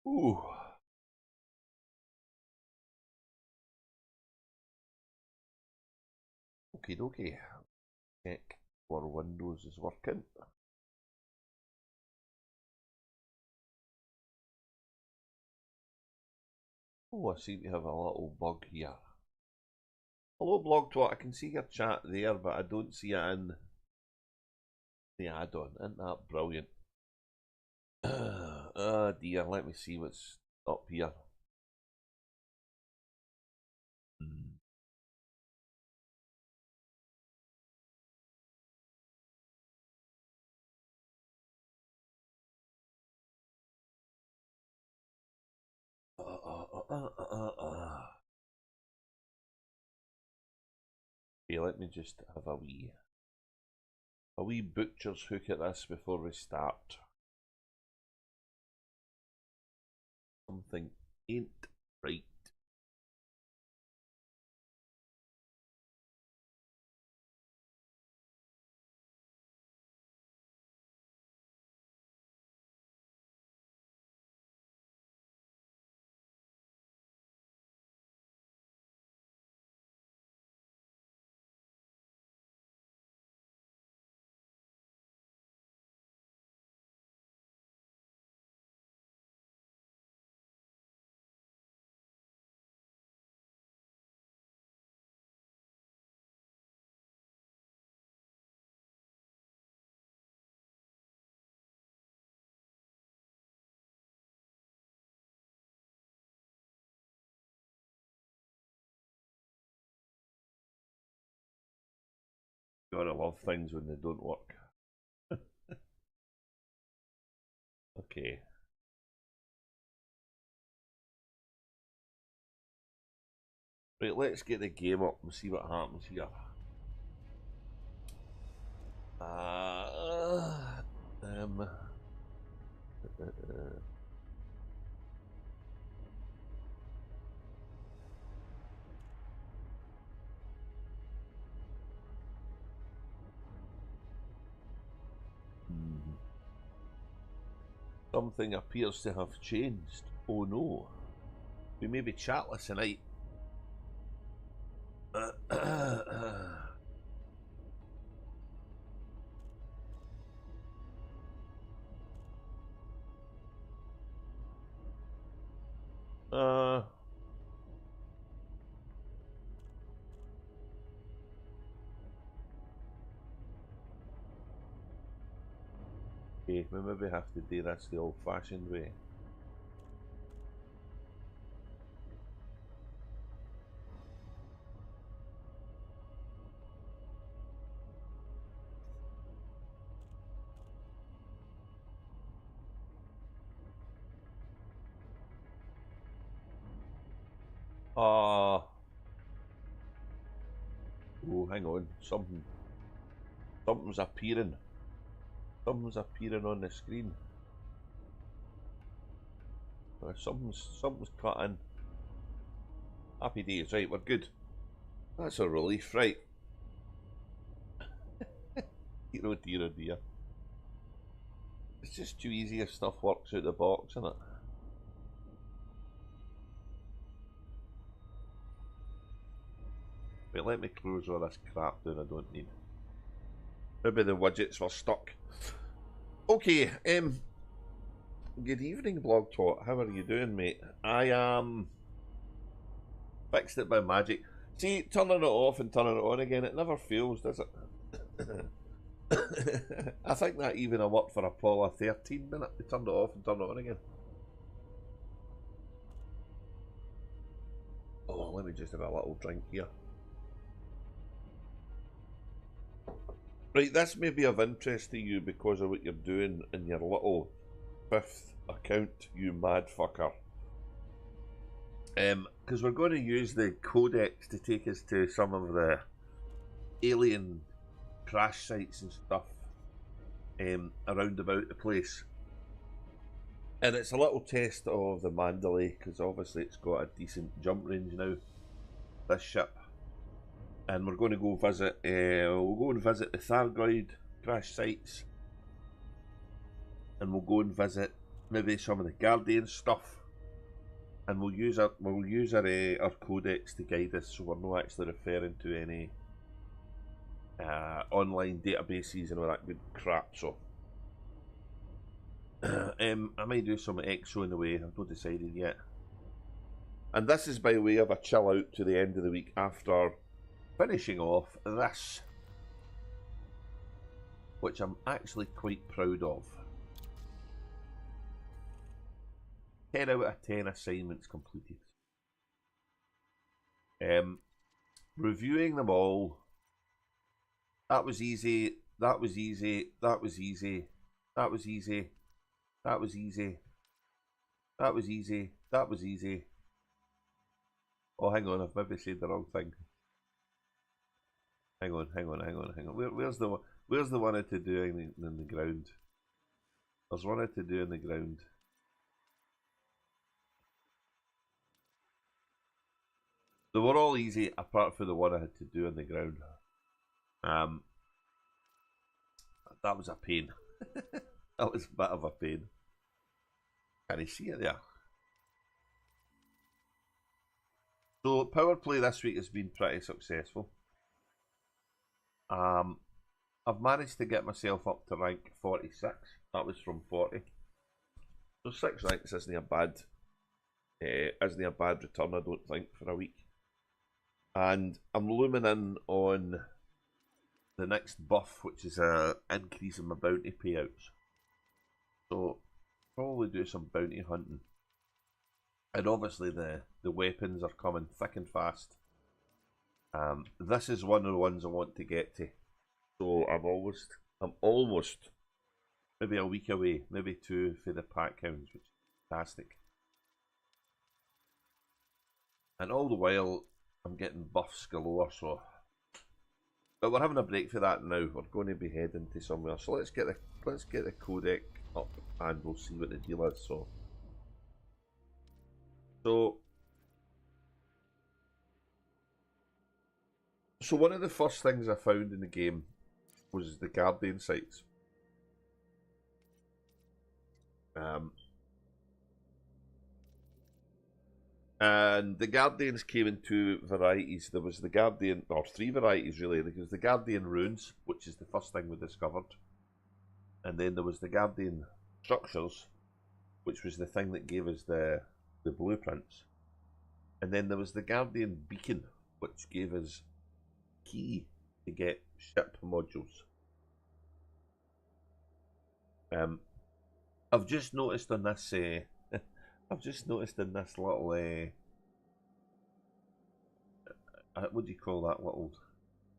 Ooh. Okie dokie. Check for Windows is working. Oh, I seem to have a little bug here. Hello, BlogTwat. I can see your chat there, but I don't see it in the add-on. Isn't that brilliant? Oh dear, let me see what's up here. Okay, let me just have a wee butcher's hook at this before we start. Something ain't right. Gotta love things when they don't work. Okay. Right, let's get the game up and see what happens here. Something appears to have changed. Oh no. We may be chatless tonight. Okay, we maybe have to do this the old-fashioned way. Oh, hang on. Something's appearing. Something's appearing on the screen. Something's cut in. Happy days, right, we're good. That's a relief, right. Oh dear, oh dear. It's just too easy if stuff works out the box, isn't it? Wait, let me close all this crap down I don't need. Maybe the widgets were stuck. Okay, good evening, BlogTwat. How are you doing, mate? I fixed it by magic. See, turning it off and turning it on again, it never fails, does it? I think that even a worked for Apollo 13 minute. They turned it off and turned it on again. Oh, let me just have a little drink here. Right, this may be of interest to you because of what you're doing in your little 5th account, you mad fucker. Because we're going to use the Codex to take us to some of the alien crash sites and stuff around about the place. And it's a little test of the Mandalay, because obviously it's got a decent jump range now, this ship. And we're going to go visit, we'll go and visit the Thargoid crash sites. And we'll go and visit maybe some of the Guardian stuff, and we'll use our Codex to guide us, so we're not actually referring to any online databases and all that good crap. So I might do some EXO in the way. I've not decided yet. And this is by way of a chill out to the end of the week after finishing off this, which I'm actually quite proud of. 10 out of 10 assignments completed. Reviewing them all. That was easy. That was easy. That was easy. That was easy. That was easy. That was easy. That was easy. Oh, hang on. I've maybe said the wrong thing. Hang on. Where's the one I had to do in the ground? There's one I had to do in the ground. They were all easy apart from the one I had to do on the ground. That was a pain. That was a bit of a pain. Can you see it there? So power play this week has been pretty successful. I've managed to get myself up to rank 46. That was from 40. So 6 ranks isn't a bad return, I don't think, for a week. And I'm looming in on the next buff, which is an increase in my bounty payouts. So probably do some bounty hunting. And obviously the weapons are coming thick and fast. This is one of the ones I want to get to. So I'm almost maybe a week away, maybe 2 for the pack hounds, which is fantastic. And all the while I'm getting buffs galore, so but we're having a break for that now. We're going to be heading to somewhere. So let's get the Codex up and we'll see what the deal is. So one of the first things I found in the game was the Guardian sites. And the Guardians came in 2 varieties. There was the Guardian, or 3 varieties really. There was the Guardian runes, which is the first thing we discovered. And then there was the Guardian structures, which was the thing that gave us the blueprints. And then there was the Guardian beacon, which gave us key to get ship modules. I've just noticed on this little what do you call that little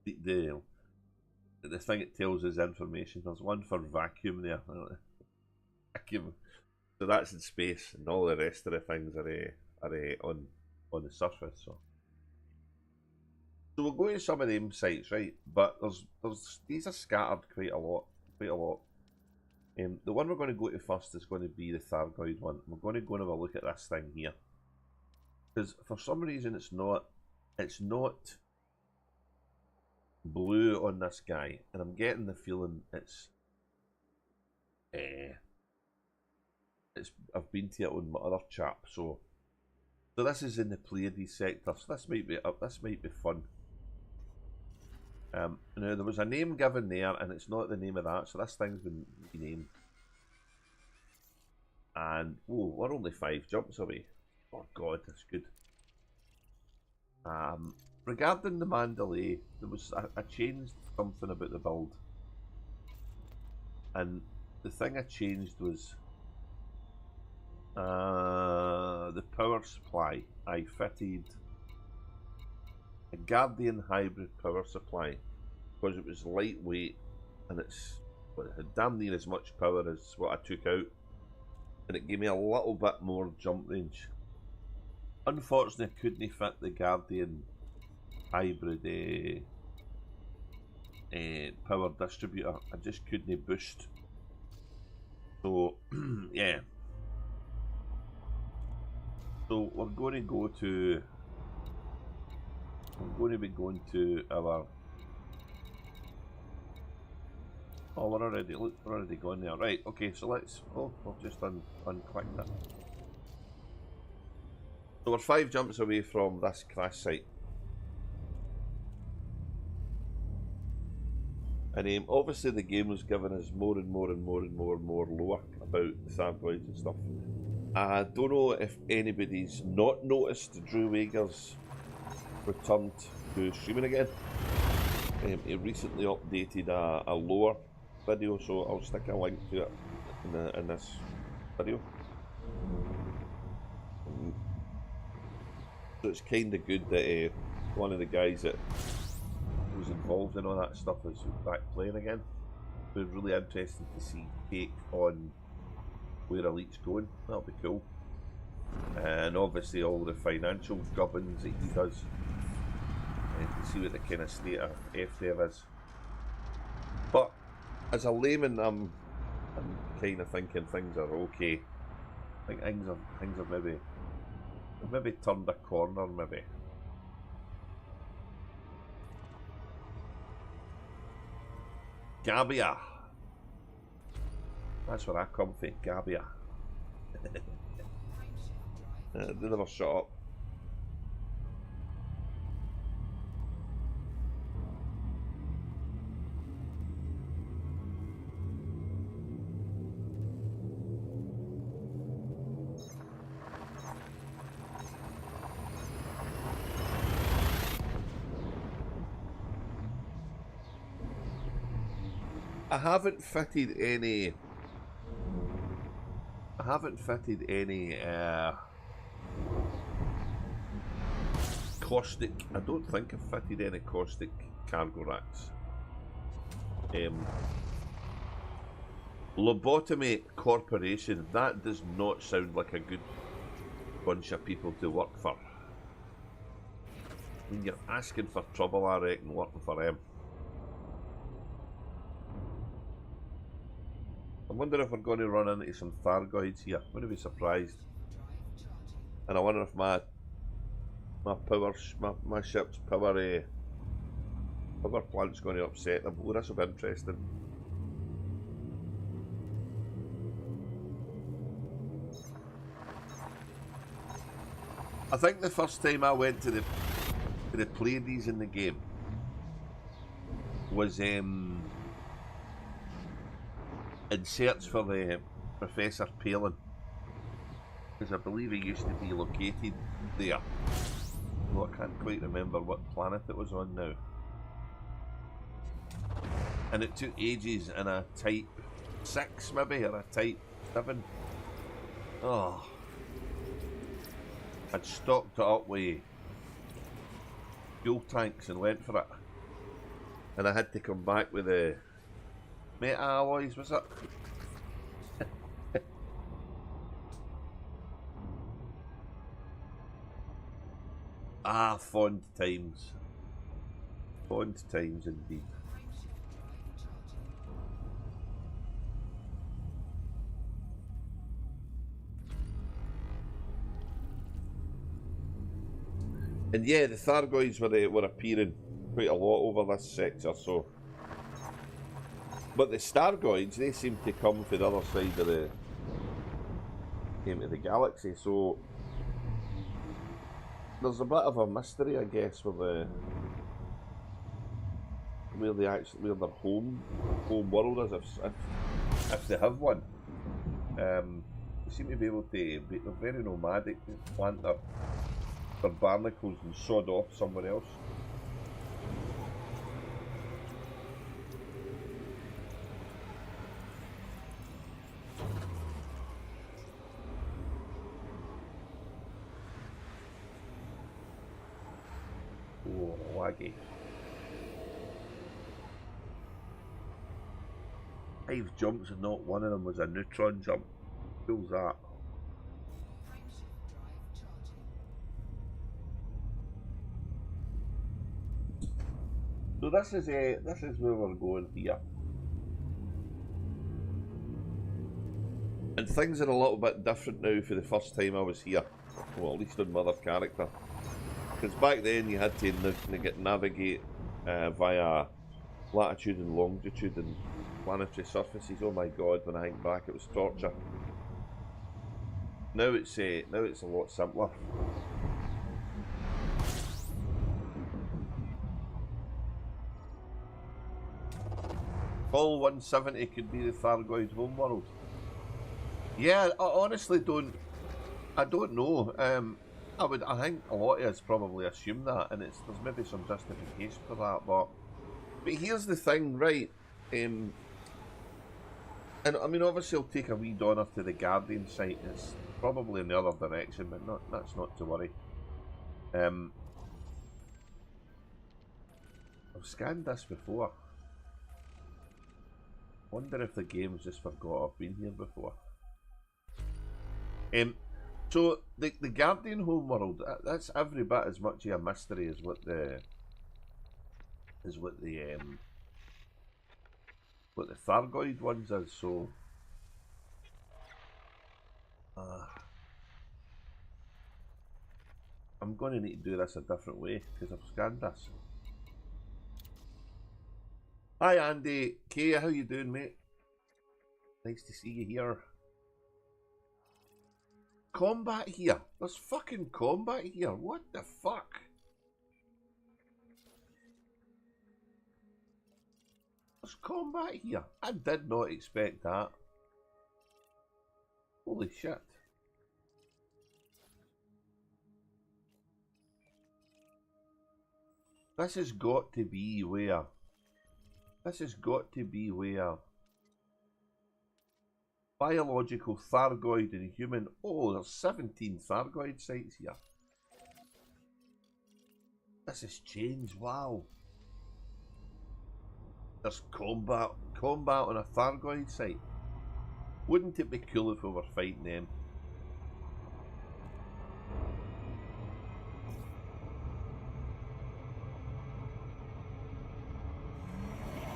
the thing it tells us information. There's one for vacuum there. Vacuum. So that's in space, and all the rest of the things are on the surface. So we'll go to some of them sites, right? But these are scattered quite a lot. The one we're going to go to first is going to be the Thargoid one. We're going to go and have a look at this thing here, because for some reason it's not blue on this guy, and I'm getting the feeling I've been to it on my other chap. So this is in the Pleiades sector. So this might be fun. Now there was a name given there, and it's not the name of that, so this thing's been renamed. And whoa, we're only 5 jumps away. Oh god, that's good. Regarding the Mandalay, there was I changed something about the build, and the thing I changed was the power supply. I fitted a Guardian hybrid power supply because it was lightweight and it had damn near as much power as what I took out, and it gave me a little bit more jump range. Unfortunately, I couldn't fit the Guardian hybrid power distributor. I just couldn't boost. So yeah. So we're going to go to. I'm going to be going to our Oh, we're already going there. Right, okay, so let's... Oh, we'll just unclick that. So we're 5 jumps away from this crash site. And obviously the game was giving us more and more lore about the Thargoids and stuff. I don't know if anybody's not noticed Drew Wagar's returned to streaming again. He recently updated a lore video, so I'll stick a link to it in this video. So it's kind of good that one of the guys that was involved in all that stuff is back playing again. It was really interesting to see take on where Elite's going. That'll be cool. And obviously all the financial gubbins that he does. And to see what the kind of state of F there is. But as a layman, I'm kind of thinking things are okay. I think things are maybe turned a corner, maybe. Gabia. That's where I come from, Gabia. They never shut up. I haven't fitted any caustic. I don't think I've fitted any caustic cargo racks. Lobotomy Corporation, that does not sound like a good bunch of people to work for. I mean, you're asking for trouble, I reckon, working for them. I wonder if we're going to run into some Thargoids here. I'm going to be surprised. And I wonder if my ship's power plant's going to upset them. Oh, this will be interesting. I think the first time I went to the Pleiades in the game was in search for the Professor Palin, because I believe he used to be located there. Well, I can't quite remember what planet it was on now. And it took ages in a Type 6 maybe, or a Type 7. Oh. I'd stocked it up with fuel tanks and went for it. And I had to come back with the meta alloys, was it? Ah, fond times. Fond times indeed. And yeah, the Thargoids were appearing quite a lot over this sector, so. But the Stargoids, they seem to come from the other side of the galaxy, so there's a bit of a mystery, I guess, where their home world is, if they have one. They seem to be able to. They're very nomadic. They plant their barnacles and sod off somewhere else. Oh, laggy. 5 jumps and not one of them was a neutron jump. Feels that. So this is where we're going here. And things are a little bit different now for the first time I was here. Well, at least on my other character. Because back then you had to navigate via latitude and longitude and planetary surfaces. Oh my god, when I think back, it was torture. Now it's a lot simpler. Full 170 could be the Thargoid homeworld. Yeah, I honestly don't. I don't know. I think a lot of us probably assume that, and there's maybe some justification for that. But here's the thing, right? And I mean, obviously, I'll take a wee donor to the Guardian site. It's probably in the other direction, but that's not to worry. I've scanned this before. Wonder if the game's just forgot I've been here before. So the Guardian homeworld, that's every bit as much of a mystery as what the Thargoid ones is. So I'm going to need to do this a different way because I've scanned this. Hi Andy, Kay, how you doing, mate? Nice to see you here. Combat here. There's fucking combat here. What the fuck? There's combat here. I did not expect that. Holy shit. This has got to be where... This has got to be where... Biological Thargoid and human... Oh, there's 17 Thargoid sites here. This has changed, wow. There's combat on a Thargoid site. Wouldn't it be cool if we were fighting them?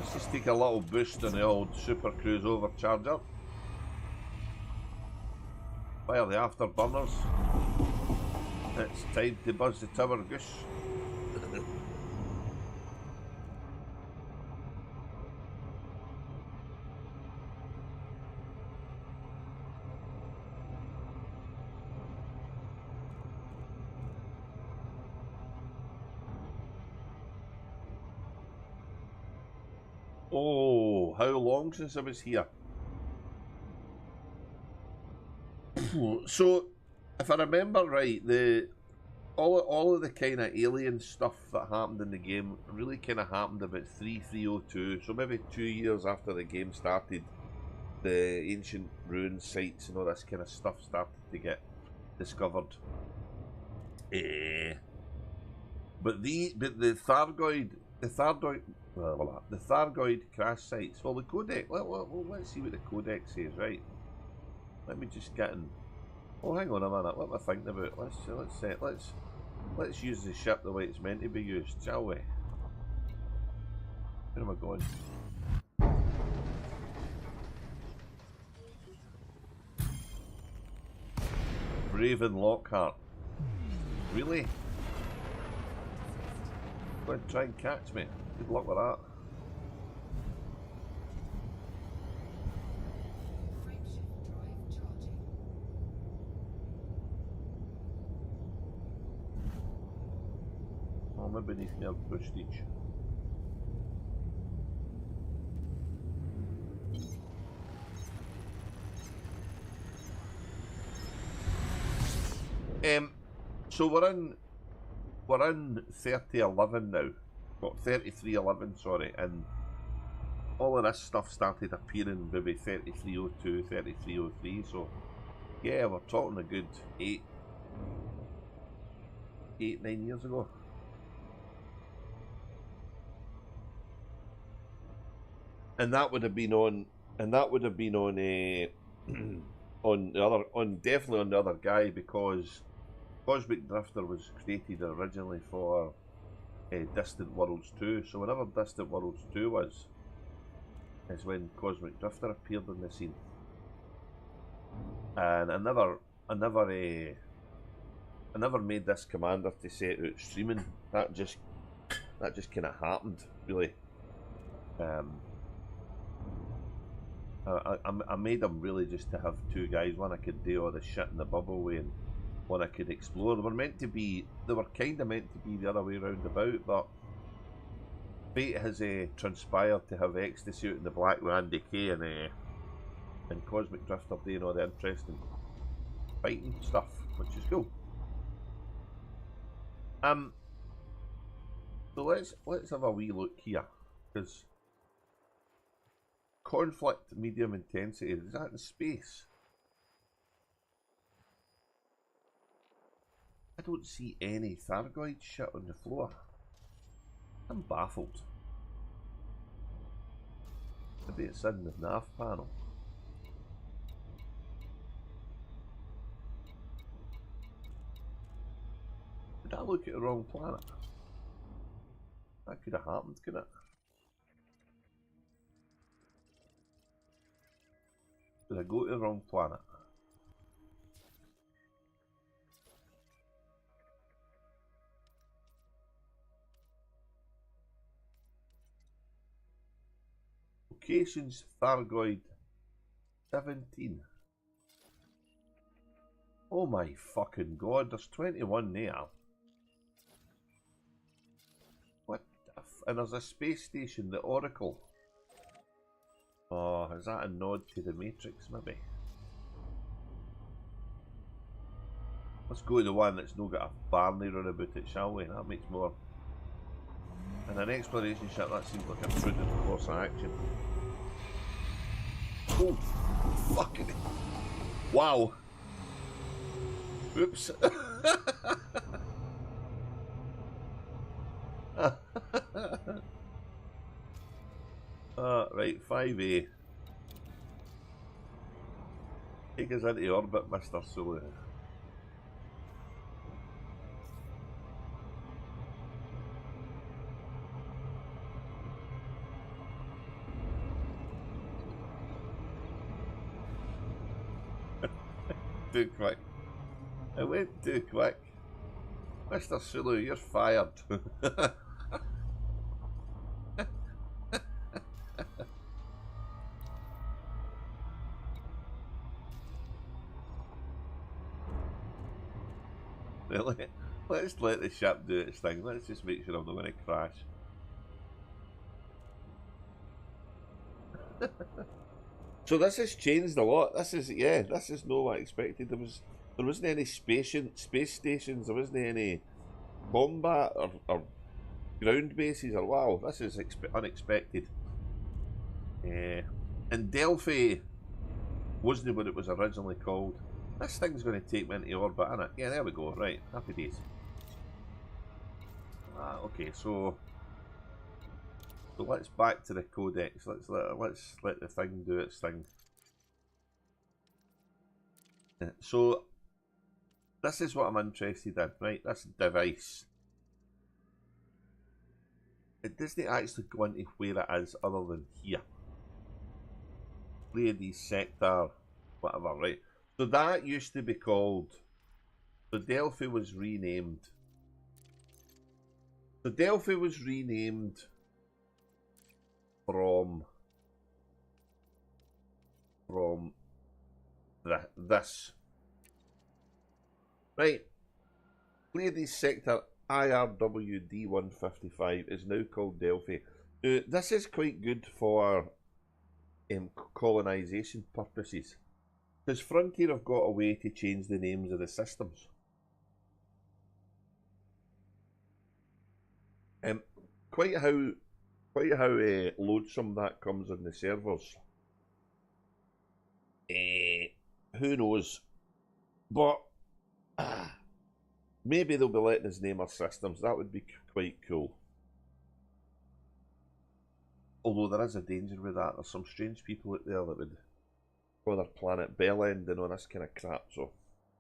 Let's just take a little boost on the old Super Cruise overcharger. Fire the afterburners. It's time to buzz the tower goose. Oh, how long since I was here? So, if I remember right, all of the kind of alien stuff that happened in the game really kind of happened about 3302, so maybe 2 years after the game started. The ancient ruin sites and all this kind of stuff started to get discovered. But the Thargoid crash sites. Well, the Codex. Let's see what the Codex says. Right. Let me just get in. Oh, hang on a minute. What am I thinking about? Let's use the ship the way it's meant to be used, shall we? Where am I going? Raven Lockhart. Really? Go and try and catch me. Good luck with that. Oh, maybe needs more prestige. So we're in 3011 now. Got 3311, sorry, and all of this stuff started appearing maybe 3302, 3303. So yeah, we're talking a good 9 years ago. And that would have been on, definitely on the other guy, because Cosmic Drifter was created originally for Distant Worlds 2. So whenever Distant Worlds 2 was, is when Cosmic Drifter appeared on the scene. And I never made this commander to set out streaming. That just kind of happened, really. I made them really just to have two guys. One I could do all the shit in the bubble way, and one I could explore. They were kind of meant to be the other way around about, but fate has transpired to have Ecstasy out in the Black Land Decay and Cosmic Drift up doing all the interesting fighting stuff, which is cool. So let's have a wee look here, because conflict medium intensity, is that in space? I don't see any Thargoid shit on the floor. I'm baffled. Maybe it's in the nav panel. Did I look at the wrong planet? That could have happened, couldn't it? Did I go to the wrong planet? Locations Thargoid 17. Oh my fucking god, there's 21 there. What the f— and there's a space station, the Oracle. Oh, is that a nod to the Matrix, maybe? Let's go to the one that's not got a Barney run about it, shall we? That makes more. And an exploration ship, that seems like a prudent course of action. Oh, fucking. Wow. Oops. Right, 5A. Take us into orbit, Mr. Sulu. Too quick. It went too quick. Mr. Sulu, you're fired. Really? Let's let the ship do its thing. Let's just make sure I'm not going to crash. So this has changed a lot. This is, yeah, this is not what I expected. There wasn't any space stations. There wasn't any combat or ground bases. Or wow, this is unexpected. And Delphi wasn't what it was originally called. This thing's going to take me into orbit, isn't it? Yeah, there we go. Right, happy days. Okay, so let's back to the Codex. Let's let the thing do its thing. So this is what I'm interested in, right? This device. It doesn't actually go into where it is other than here. Pleiades sector, whatever, right? So that used to be called. So Delphi was renamed. So Delphi was renamed from this. Right. Pleiades sector IRWD 155 is now called Delphi. This is quite good for colonization purposes, because Frontier have got a way to change the names of the systems. Quite how loadsome that comes on the servers. Who knows? But maybe they'll be letting us name our systems. That would be quite cool. Although there is a danger with that. There's some strange people out there that would call their planet Bellend and all this kind of crap. So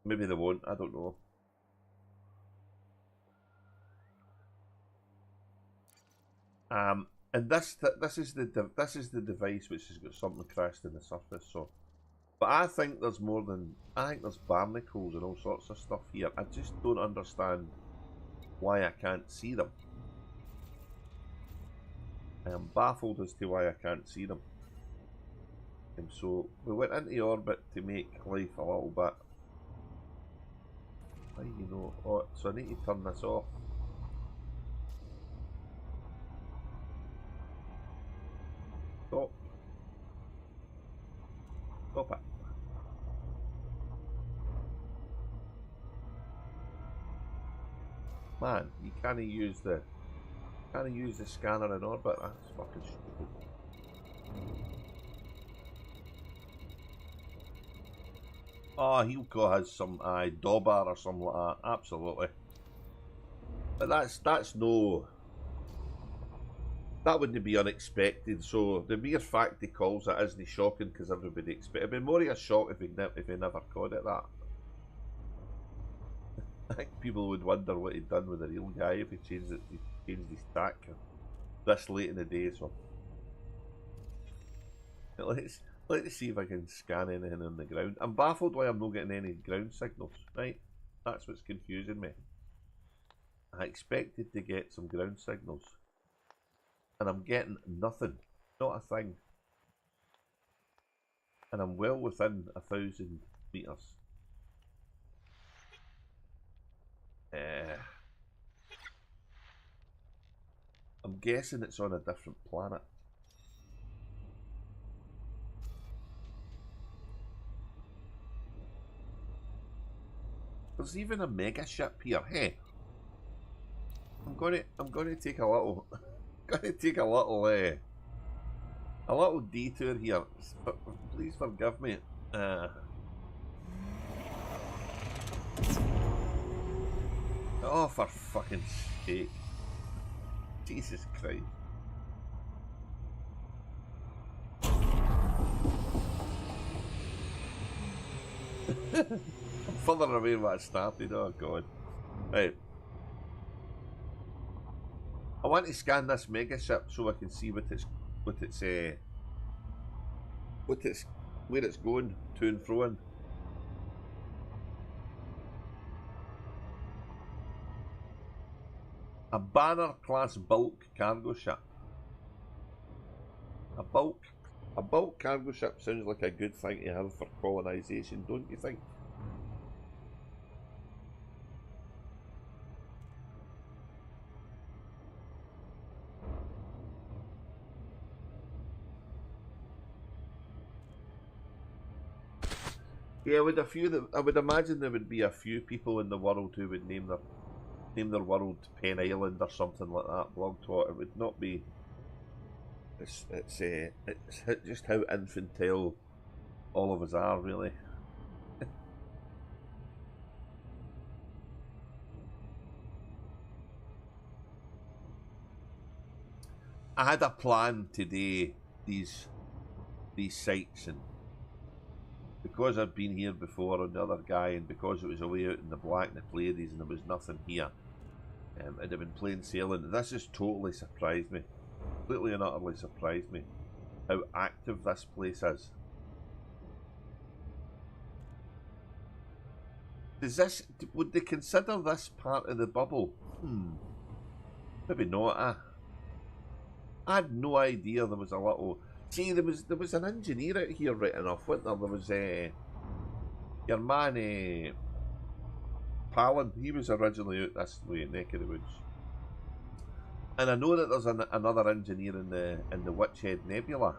maybe they won't. I don't know. And this is the device which has got something crashed in the surface. So, but I think there's more than, I think there's barnacles and all sorts of stuff here. I just don't understand why I can't see them. I am baffled as to why I can't see them. So we went into orbit to make life a little bit. You know, oh, so I need to turn this off. Stop. Stop it. Man, you can't use the scanner in orbit. That's fucking stupid. Oh, Hilco has some Dobar or something like that. Absolutely. But that's no. That wouldn't be unexpected. So the mere fact he calls it isn't shocking because everybody expected. It'd be more of a shock if he never called it that. I think people would wonder what he'd done with the real guy if he changed his tack this late in the day. So let's see if I can scan anything on the ground. I'm baffled why I'm not getting any ground signals. Right, that's what's confusing me. I expected to get some ground signals, and I'm getting nothing, not a thing. And I'm well within 1,000 meters. I'm guessing it's on a different planet. There's even a megaship here. Hey, I'm going to take a little, a little detour here. Please forgive me. Oh, for fucking sake! Jesus Christ! I'm further away than what I started. Oh God! Right. I want to scan this megaship so I can see where it's going to and fro in. A Banner class bulk cargo ship. A bulk cargo ship sounds like a good thing to have for colonisation, don't you think? Yeah, I would imagine there would be a few people in the world who would name their world Pen Island or something like that. Blog talk. It would not be. It's just how infantile all of us are, really. I had a plan today. These sites, and because I've been here before on the other guy, and because it was away out in the black and the Pleiades and there was nothing here, it'd have been plain sailing. This has totally surprised me. Completely and utterly surprised me how active this place is. Would they consider this part of the bubble? Maybe not. I had no idea there was a little. See, there was an engineer out here right enough, wasn't there? There was your man Palin. He was originally out this way, neck of the woods. And I know that there's another engineer in the Witchhead Nebula.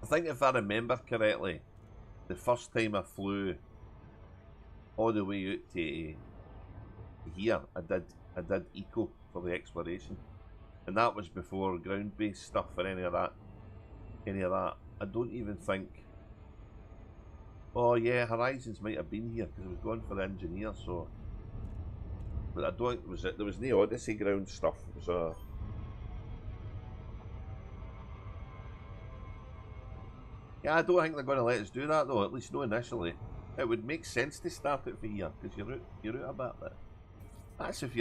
I think if I remember correctly, the first time I flew all the way out to here, I did eco for the exploration, and that was before ground-based stuff or any of that. I don't even think. Oh yeah, Horizons might have been here because I was going for the engineer. So, but I don't. There was no Odyssey ground stuff. It was yeah, I don't think they're going to let us do that though. At least not initially. It would make sense to start it for here because you're out a bit there. That's if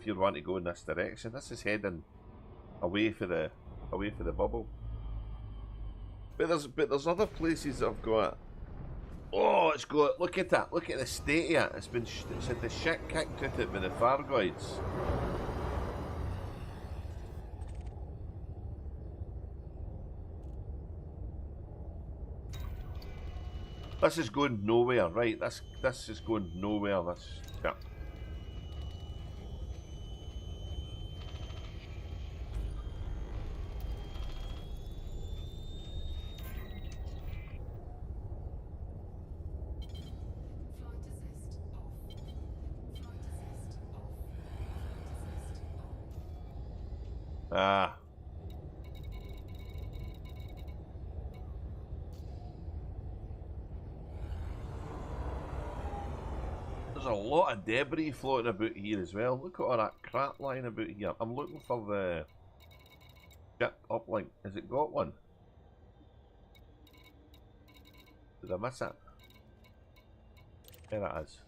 you want to go in this direction. This is heading away for the bubble. But there's other places that have got Oh, it's got, look at that, look at the state of it. It's had the shit kicked at it by the Thargoids. This is going nowhere, right? This is going nowhere, this shit. Ah. There's a lot of debris floating about here as well. Look at all that crap lying about here. I'm looking for the ship uplink. Has it got one? Did I miss it? There it is.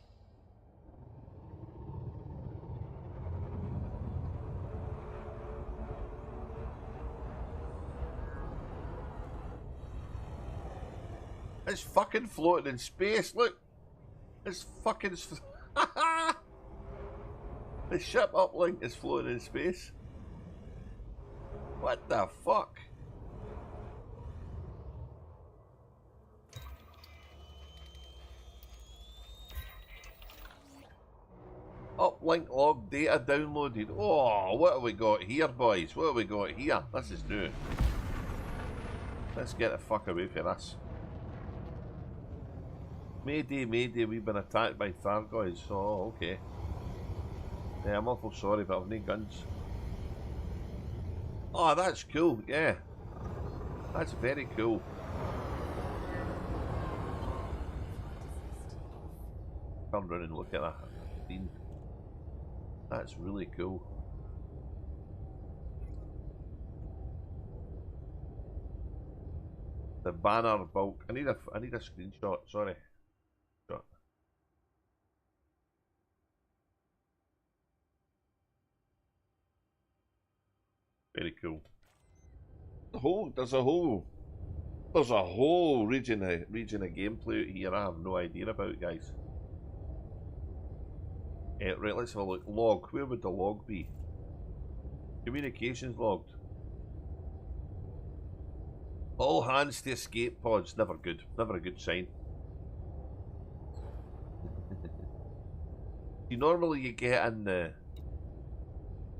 It's fucking floating in space, look! It's fucking... The ship uplink is floating in space. What the fuck? Uplink log data downloaded. Oh, what have we got here, boys? What have we got here? This is new. Let's get the fuck away from this. Mayday, mayday, we've been attacked by Thargoids. Oh, okay. Yeah, I'm awful sorry, but I've no guns. Oh, that's cool, yeah. That's very cool. Turn around and look at that. That's really cool. The banner bulk. I need a screenshot, sorry. Very cool. There's a whole region of gameplay out here I have no idea about, guys. Right, let's have a look. Log. Where would the log be? Communications logged. All hands to escape pods. Never good. Never a good sign. Normally you get in there.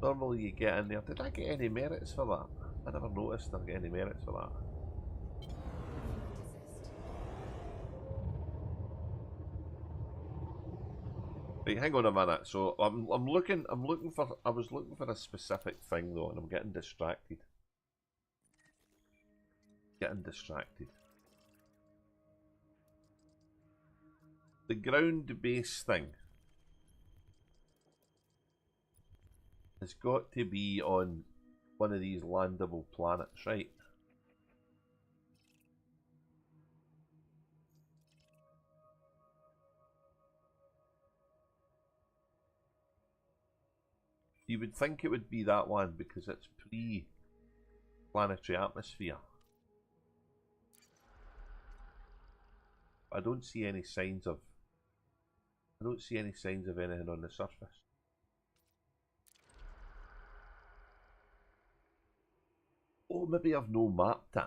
Did I get any merits for that? I never noticed I get any merits for that. Right, hang on a minute. So I was looking for a specific thing though, and I'm getting distracted. The ground base thing has got to be on one of these landable planets, right? You would think it would be that one because it's pre-planetary atmosphere. I don't see any signs of anything on the surface. Oh, maybe I've no mapped it.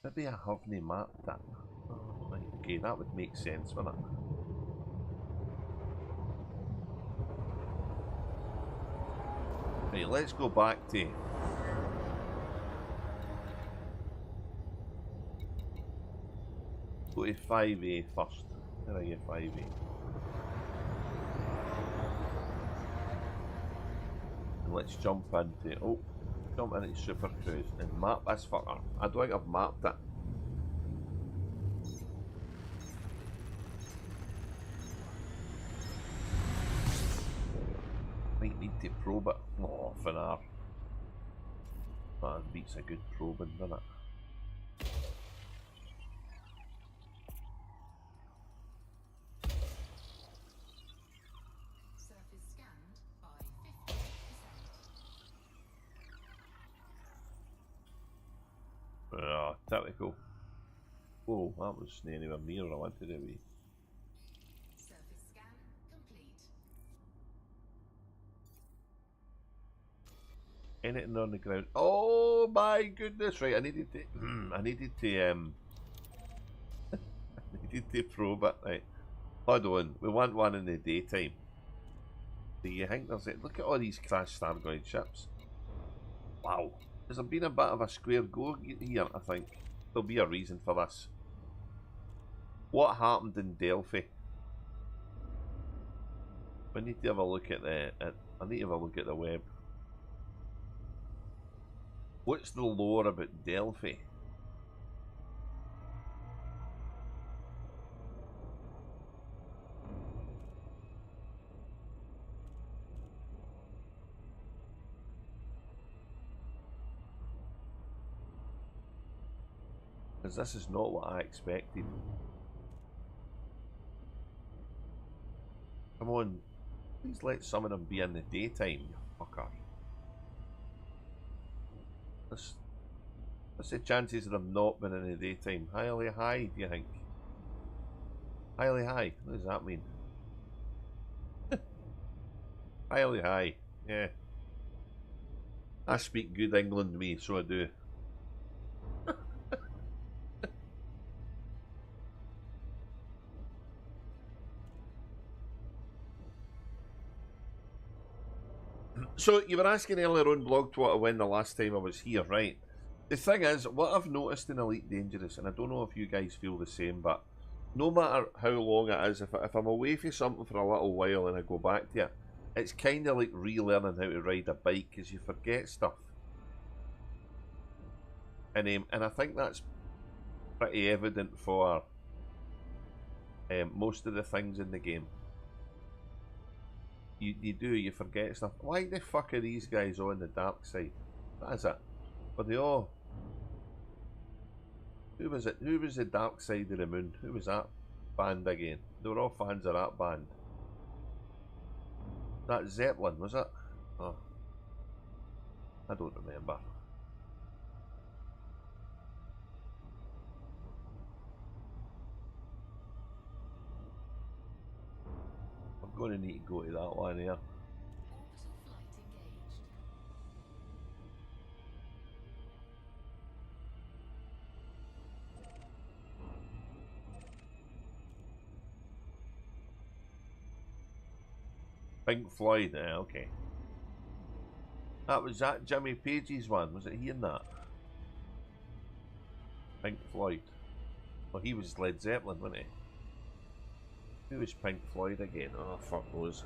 Maybe I haven't mapped it. Oh, right, okay, that would make sense, wouldn't it? Right, let's go back to... Go to 5A first. Where are you, 5A? And let's jump into Super Cruise and map this fucker. I don't think I've mapped it. Might need to probe it. Oh, Finnar. That beats a good probing, doesn't it? Typical. Whoa, that was anywhere near I wanted it to be. Surface scan complete. Anything on the ground? Oh my goodness! Right, I needed to. I needed to. I needed to probe it. Right, hold on. We want one in the daytime. Do you think there's it? Look at all these crashed Thargoid ships. Wow, has there been a bit of a square go here? I think there'll be a reason for this. What happened in Delphi? We need to have a look at the. I need to have a look at the web. What's the lore about Delphi? Because this is not what I expected. Come on, please let some of them be in the daytime, you fucker. What's the chances of them not being in the daytime? Highly high, do you think? Highly high? What does that mean? Highly high, yeah. I speak good England, me, so I do. So, you were asking earlier on blog Twitter when the last time I was here, right? The thing is, what I've noticed in Elite Dangerous, and I don't know if you guys feel the same, but no matter how long it is, if I'm away from something for a little while and I go back to it, it's kind of like relearning how to ride a bike because you forget stuff. And I think that's pretty evident for most of the things in the game. You forget stuff. Why the fuck are these guys on the dark side? That is it. Were they all? Who was it? Who was the dark side of the moon? Who was that band again? They were all fans of that band. That Zeppelin, was it? Oh, I don't remember. I'm going to need to go to that one here. Orbital flight engaged. Pink Floyd, yeah, okay. Was that Jimmy Page's one? Was it he in that? Pink Floyd. Well, he was Led Zeppelin, wasn't he? Who was Pink Floyd again? Oh, fuck those.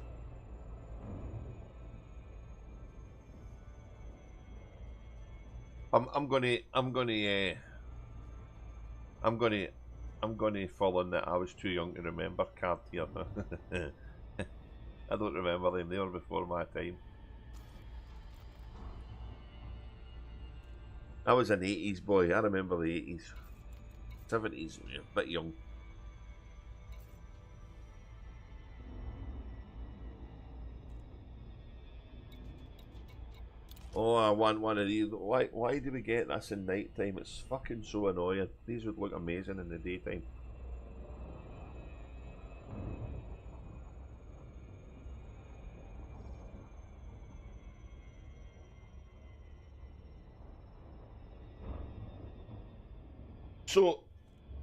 I'm gonna fall on that I was too young to remember card here. I don't remember them, they were before my time. I was an 80s boy, I remember the 80s. 70s, a bit young. Oh, I want one of these. Why do we get this in night time? It's fucking so annoying. These would look amazing in the daytime. So,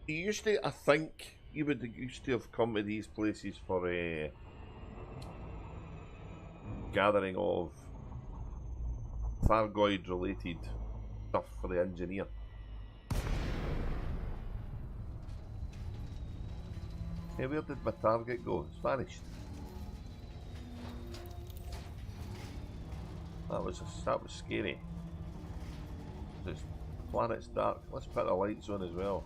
I think you would used to have come to these places for a gathering of Thargoid related stuff for the engineer. Hey, where did my target go? It's vanished. That was scary. This planet's dark. Let's put the lights on as well.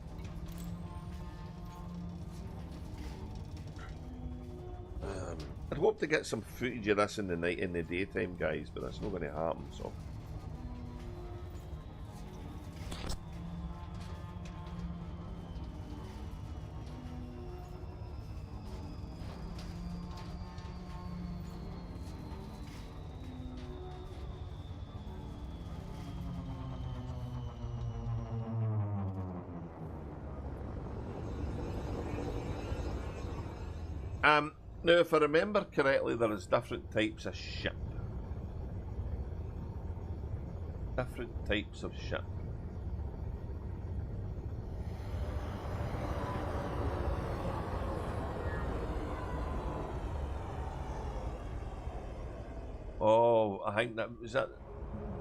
I'd hope to get some footage of this in the daytime, guys, but that's not going to happen. So. Now, if I remember correctly, there is different types of ship. Different types of ship. Oh, I think that was that.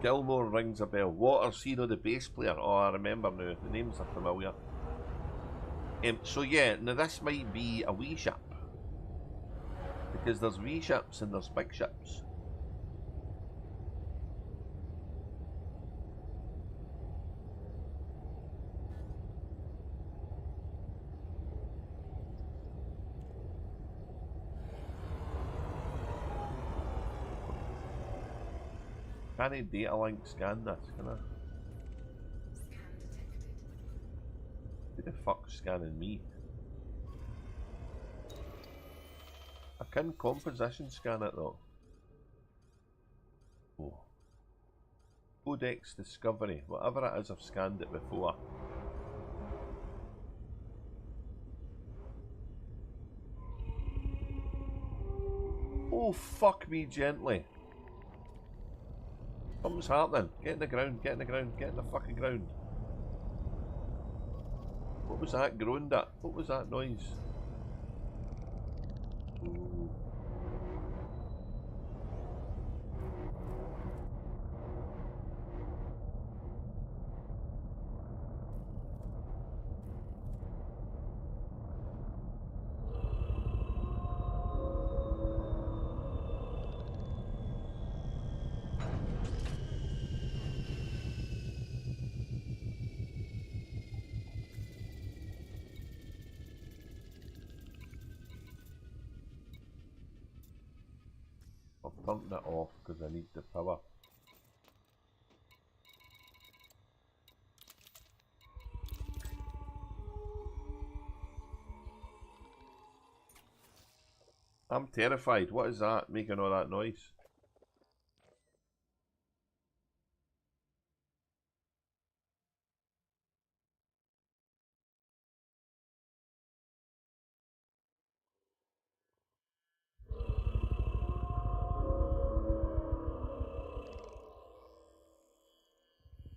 Gilmore rings a bell. Waters, you know, the bass player. Oh, I remember now. The names are familiar. So yeah, now this might be a wee ship. Because there's wee ships and there's big ships. Can I data link scan this, can I? Scan detected. Who the fuck's scanning me? I can composition scan it though. Oh. Codex discovery. Whatever it is, I've scanned it before. Oh, fuck me gently. Something's happening. Get in the ground, get in the ground, get in the fucking ground. What was that groaned at? What was that noise? Ooh. I've turned it off because I need the power. I'm terrified. What is that making all that noise?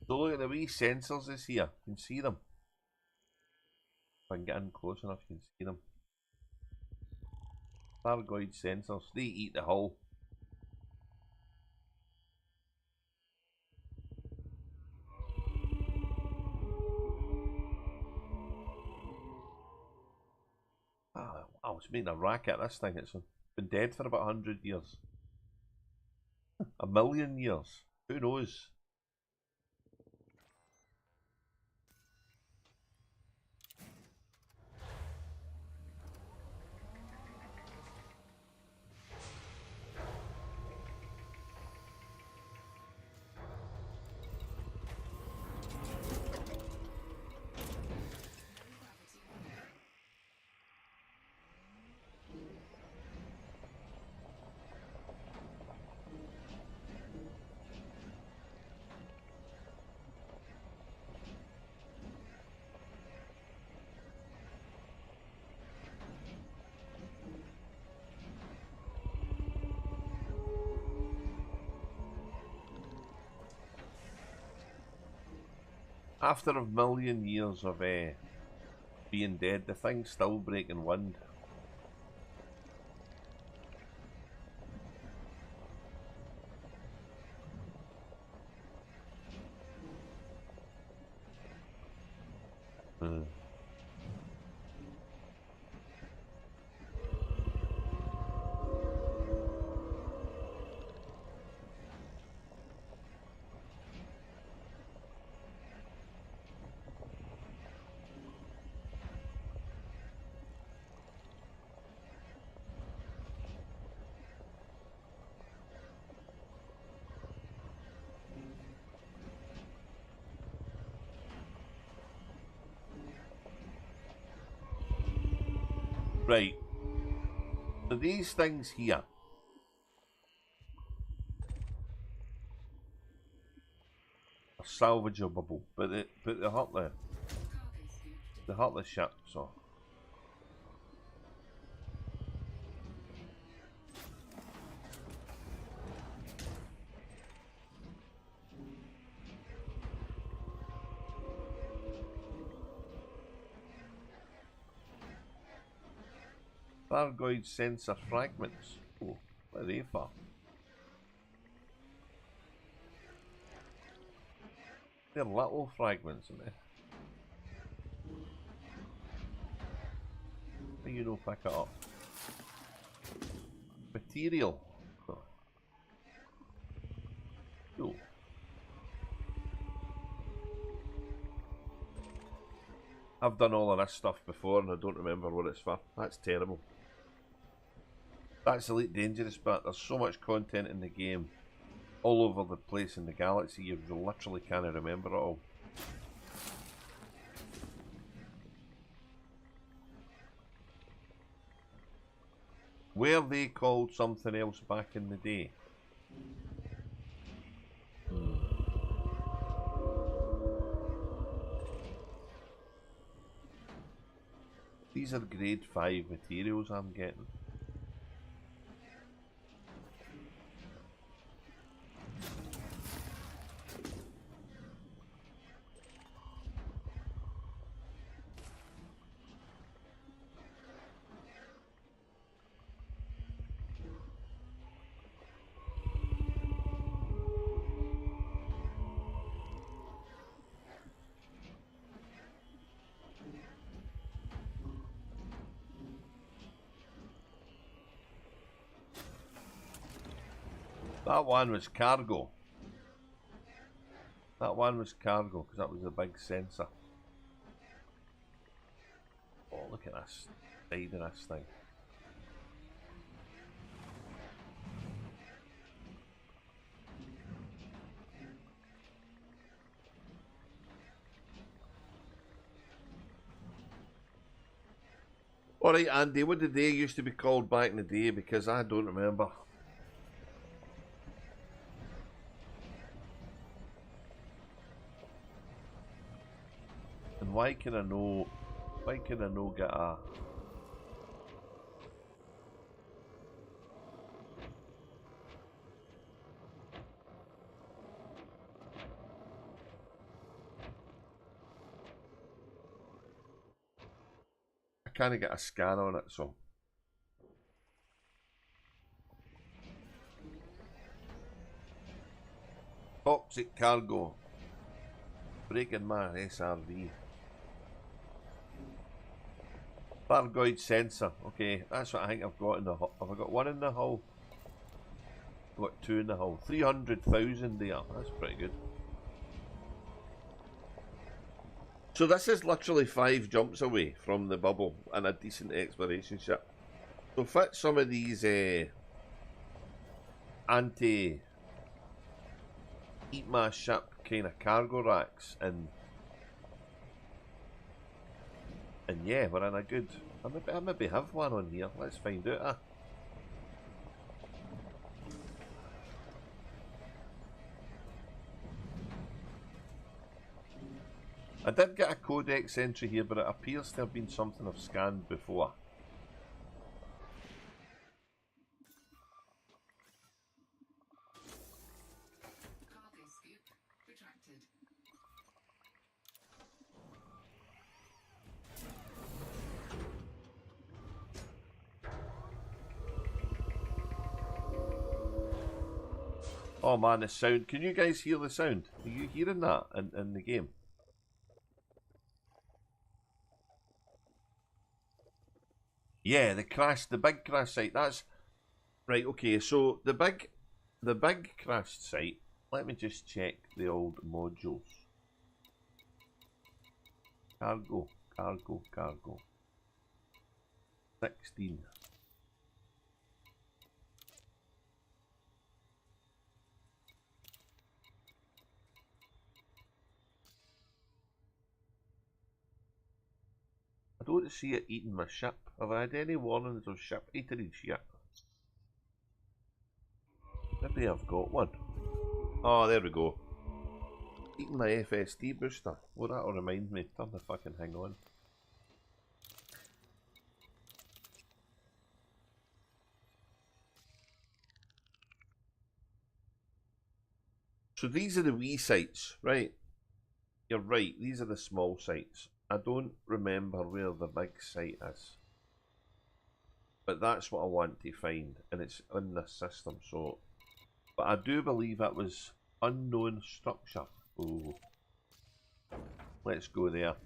So look at the wee sensors is here. You can see them. If I can get in close enough, you can see them. Thargoid sensors. They eat the hull. Ah, wow, it's making a racket, this thing. It's been dead for about 100 years. 1,000,000 years. Who knows? After 1,000,000 years of being dead, the thing's still breaking wind. Hmm. Right. So these things here are salvageable, but they hurt the ship, so Thargoid sensor fragments. Oh, what are they for? They're little fragments, aren't they? How you know pick it up? Material. Huh. Cool. I've done all of this stuff before and I don't remember what it's for. That's terrible. That's Elite Dangerous, but there's so much content in the game, all over the place in the galaxy, you literally can't remember it all. Were they called something else back in the day? These are grade 5 materials I'm getting. That one was cargo. That one was cargo because that was a big sensor. Oh, look at this side of this thing. Alright, Andy, what did they used to be called back in the day? Because I don't remember. And why can I no get a... I can't get a scan on it, so... Toxic cargo. Breaking my SRV. Thargoid sensor. Okay, that's what I think I've got in the hull. Have I got one in the hull? I've got two in the hull. 300,000 there. That's pretty good. So this is literally 5 jumps away from the bubble and a decent exploration ship. So fit some of these anti-eat my ship kind of cargo racks and yeah, we're in a good... I maybe have one on here. Let's find out. I did get a Codex entry here, but it appears to have been something I've scanned before. Cargo scoop retracted. Oh man, the sound. Can you guys hear the sound? Are you hearing that in the game? Yeah, the big crash site. That's right. Okay, so the big crash site. Let me just check the old modules. Cargo. 16. I don't see it eating my ship. Have I had any warnings of ship eateries yet? Maybe I've got one. Oh, there we go. Eating my FSD booster. Well, that'll remind me. Turn the fucking thing on. So these are the wee sites, right? You're right, these are the small sites. I don't remember where the big site is. But that's what I want to find, and it's in this system. So, but I do believe it was unknown structure. Ooh. Let's go there.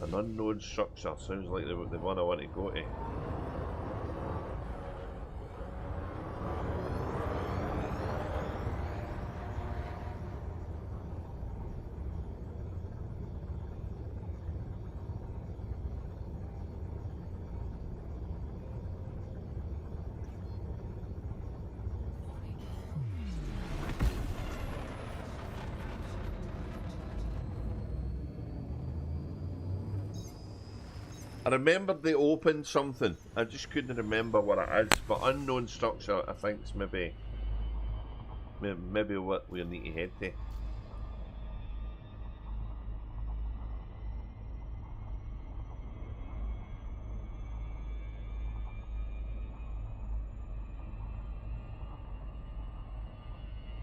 An unknown structure sounds like the one I want to go to. I remembered they opened something. I just couldn't remember what it is. But unknown structure, I think, is maybe what we need to head to.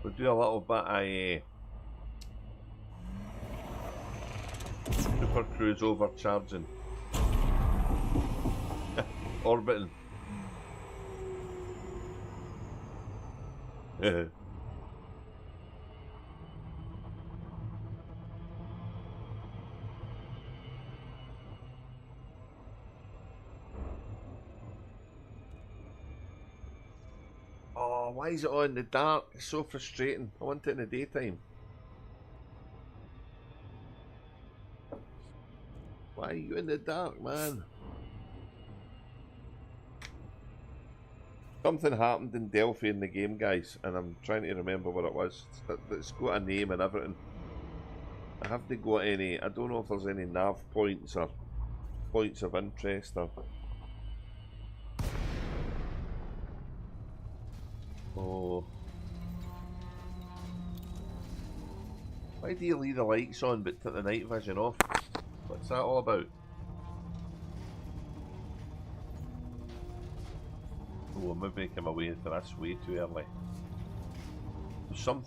We'll do a little bit of super cruise overcharging. Orbiting. Oh, why is it on in the dark? It's so frustrating. I want it in the daytime. Why are you in the dark, man? Something happened in Delphi in the game, guys, and I'm trying to remember what it was. It's got a name and everything. I haven't got any. I don't know if there's any nav points or points of interest or. Oh. Why do you leave the lights on but take the night vision off? What's that all about? Oh, I'm maybe making my way into this way too early.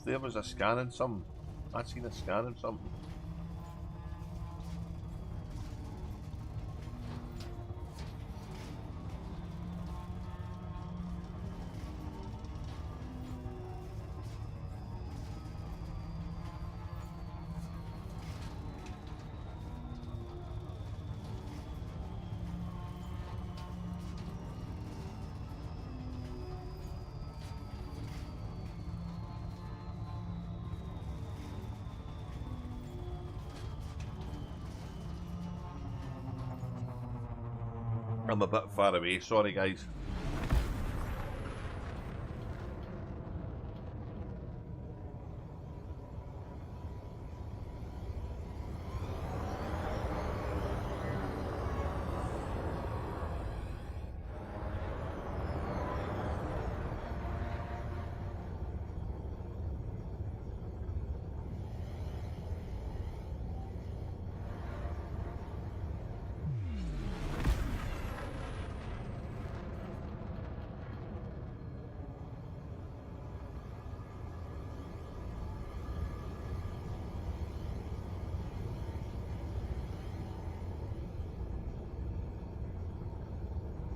There was a scanning something. I seen a scanning something. I'm a bit far away, sorry guys.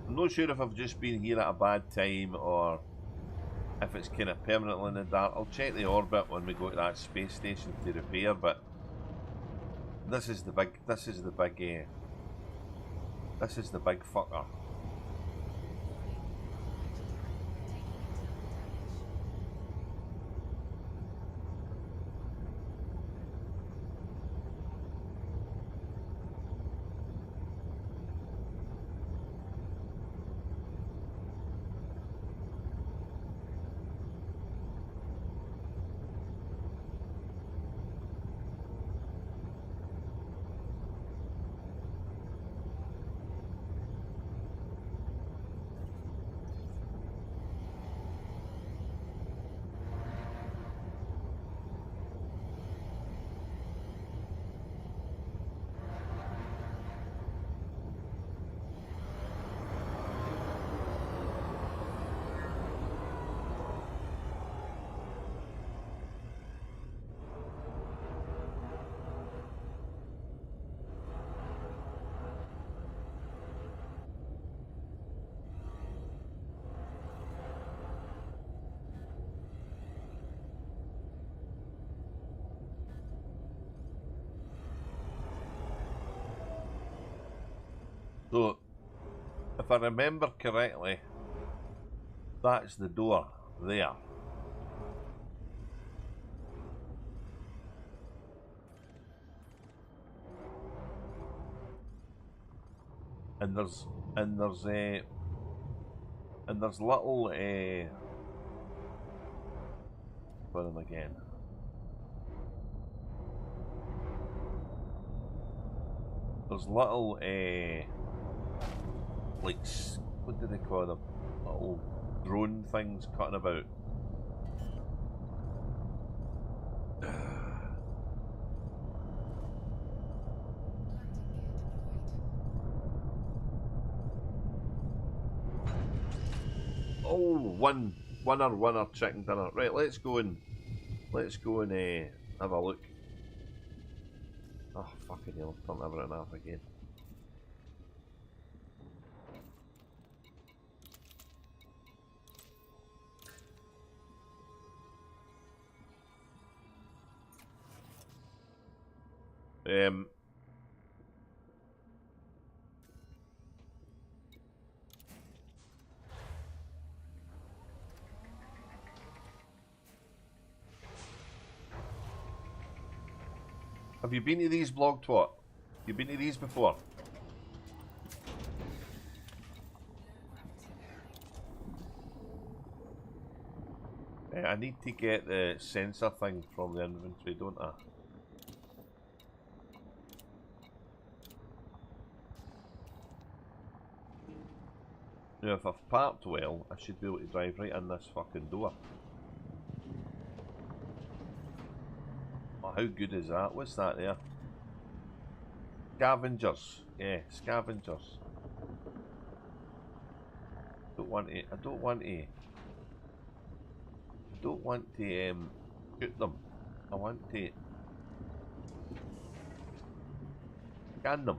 I'm not sure if I've just been here at a bad time or if it's kind of permanently in the dark. I'll check the orbit when we go to that space station to repair, but this is the big fucker. So, if I remember correctly, that's the door there. And there's little where am I again? There's little like, what do they call them? Little drone things cutting about. Oh, winner chicken dinner. Right, let's go and have a look. Oh fucking hell! Turn everything off again. Have you been to these, blog twat? You been to these before? I need to get the sensor thing from the inventory, don't I? Now, if I've parked well, I should be able to drive right in this fucking door. Oh, how good is that? What's that there? Scavengers. Yeah, scavengers. Don't want to. I don't want to shoot them. I want to scan them.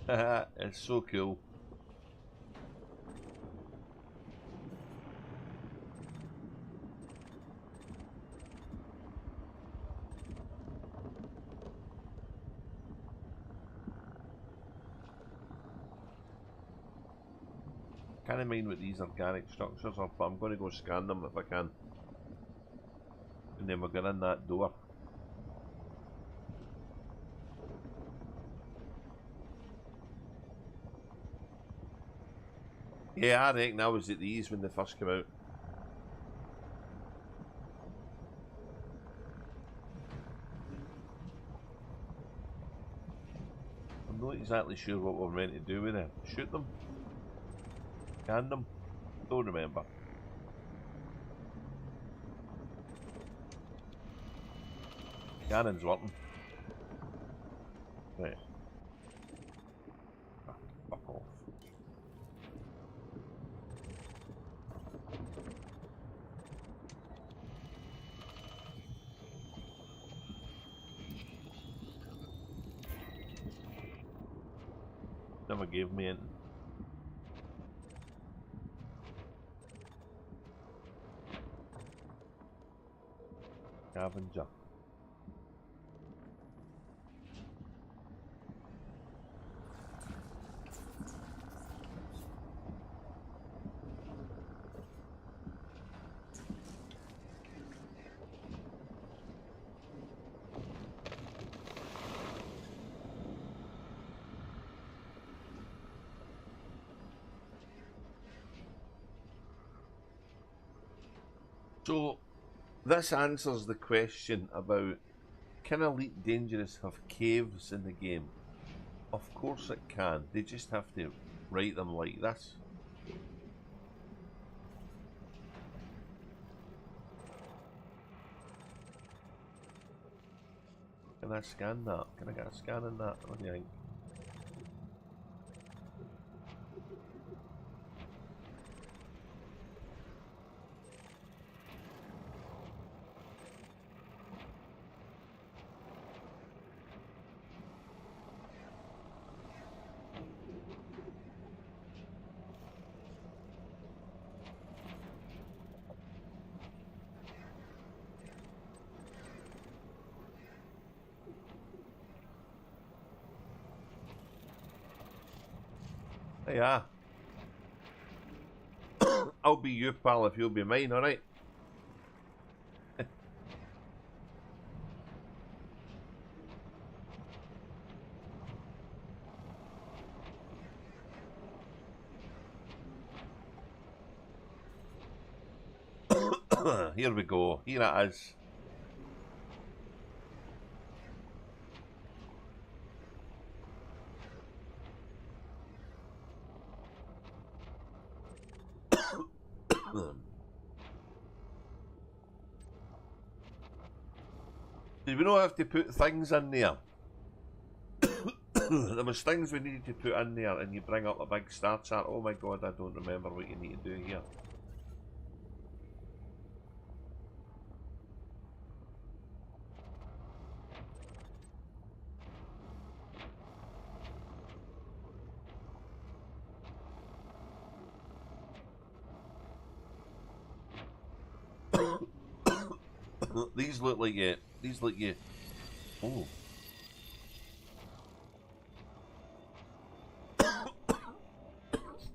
Haha, it's so cool. Can't mind what these organic structures are, but I'm going to go scan them if I can. And then we're going in that door. Yeah, I reckon I was at these when they first came out. I'm not exactly sure what we're meant to do with them. Shoot them? Scan them? Don't remember. Cannon's working. Right. Ah, fuck off. Never gave me anything. Scavenger. So, this answers the question about, can Elite Dangerous have caves in the game? Of course it can. They just have to write them like this. Can I scan that? Can I get a scan in that? What do you think? Yeah. I'll be you, pal, if you'll be mine, alright? Here we go. Here it is. Did we not have to put things in there? There was things we needed to put in there, and you bring up a big star chart. Oh my god, I don't remember what you need to do here. These look like you. These look you. Oh.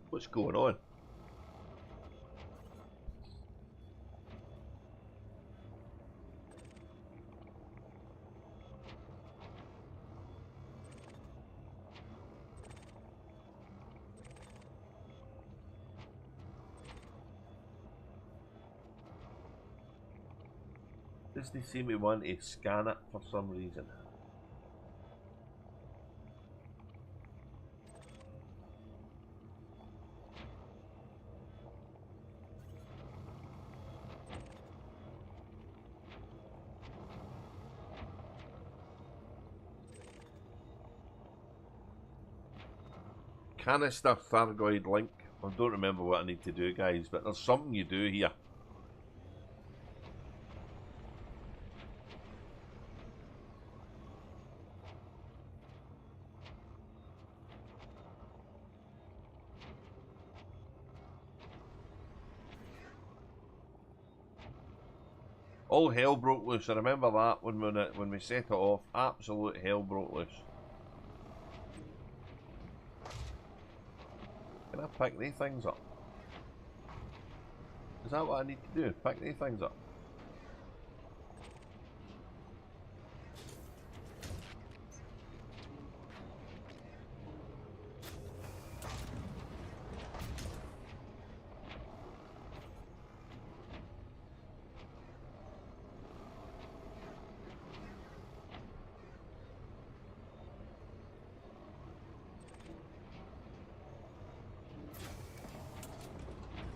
What's going on? Does they seem to want to scan it for some reason? Canister Thargoid link. I don't remember what I need to do, guys, but there's something you do here. All hell broke loose. I remember that when we set it off. Absolute hell broke loose. Can I pick these things up? Is that what I need to do? Pick these things up?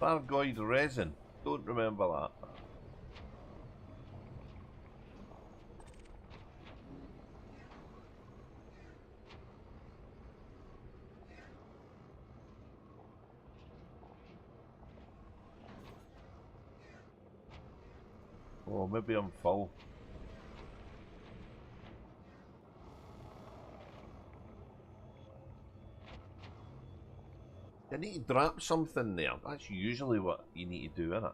Thargoid resin. Don't remember that. Oh, maybe I'm full. You need to drop something there. That's usually what you need to do, isn't it?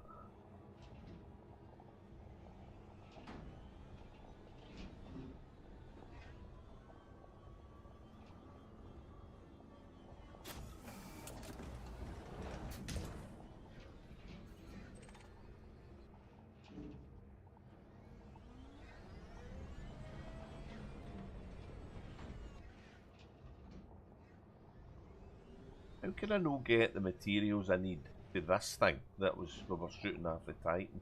How can I not get the materials I need to this thing that we were shooting after Titan?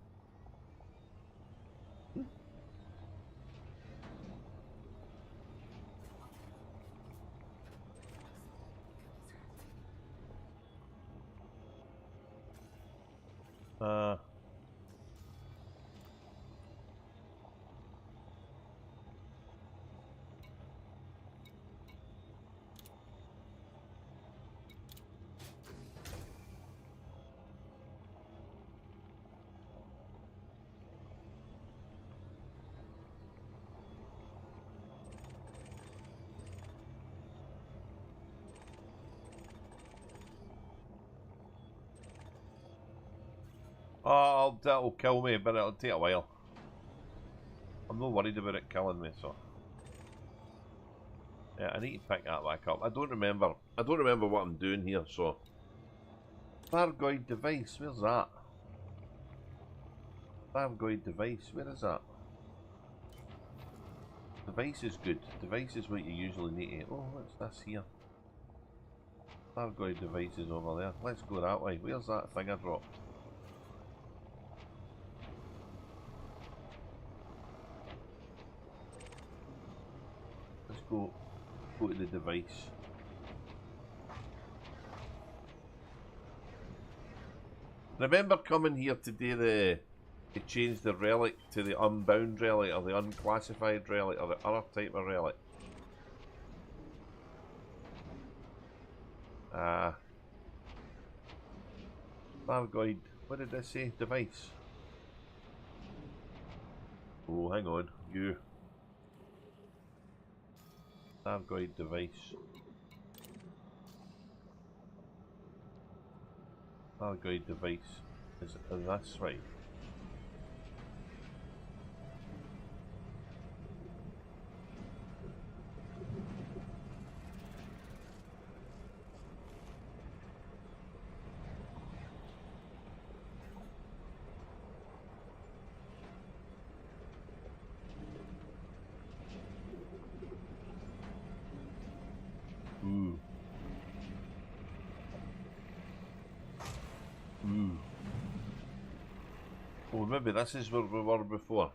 Oh, that'll kill me, but it'll take a while. I'm not worried about it killing me, so. Yeah, I need to pick that back up. I don't remember what I'm doing here, so. Thargoid device, where's that? Thargoid device, where is that? Device is good. Device is what you usually need to... Oh, what's this here? Thargoid device is over there. Let's go that way. Where's that thing I dropped? Let's go to the device. Remember coming here to do the... to change the relic to the unbound relic or the unclassified relic or the other type of relic. Thargoid, what did I say? Device. Oh, hang on, you. Thargoid device. Thargoid device. Is this right? Oh, maybe this is where we were before.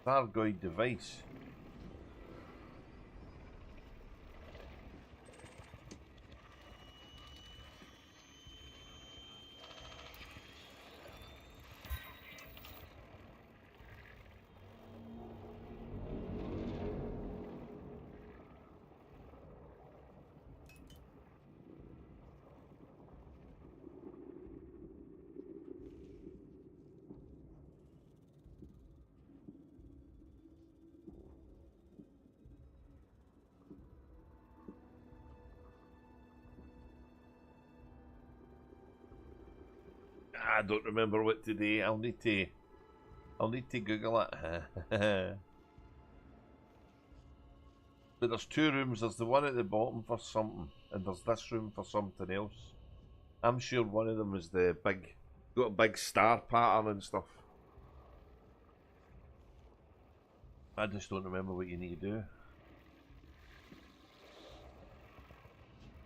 Thargoid device. I don't remember what to do. I'll need to Google it. But there's two rooms. There's the one at the bottom for something, and there's this room for something else. I'm sure one of them is the big, got a big star pattern and stuff. I just don't remember what you need to do.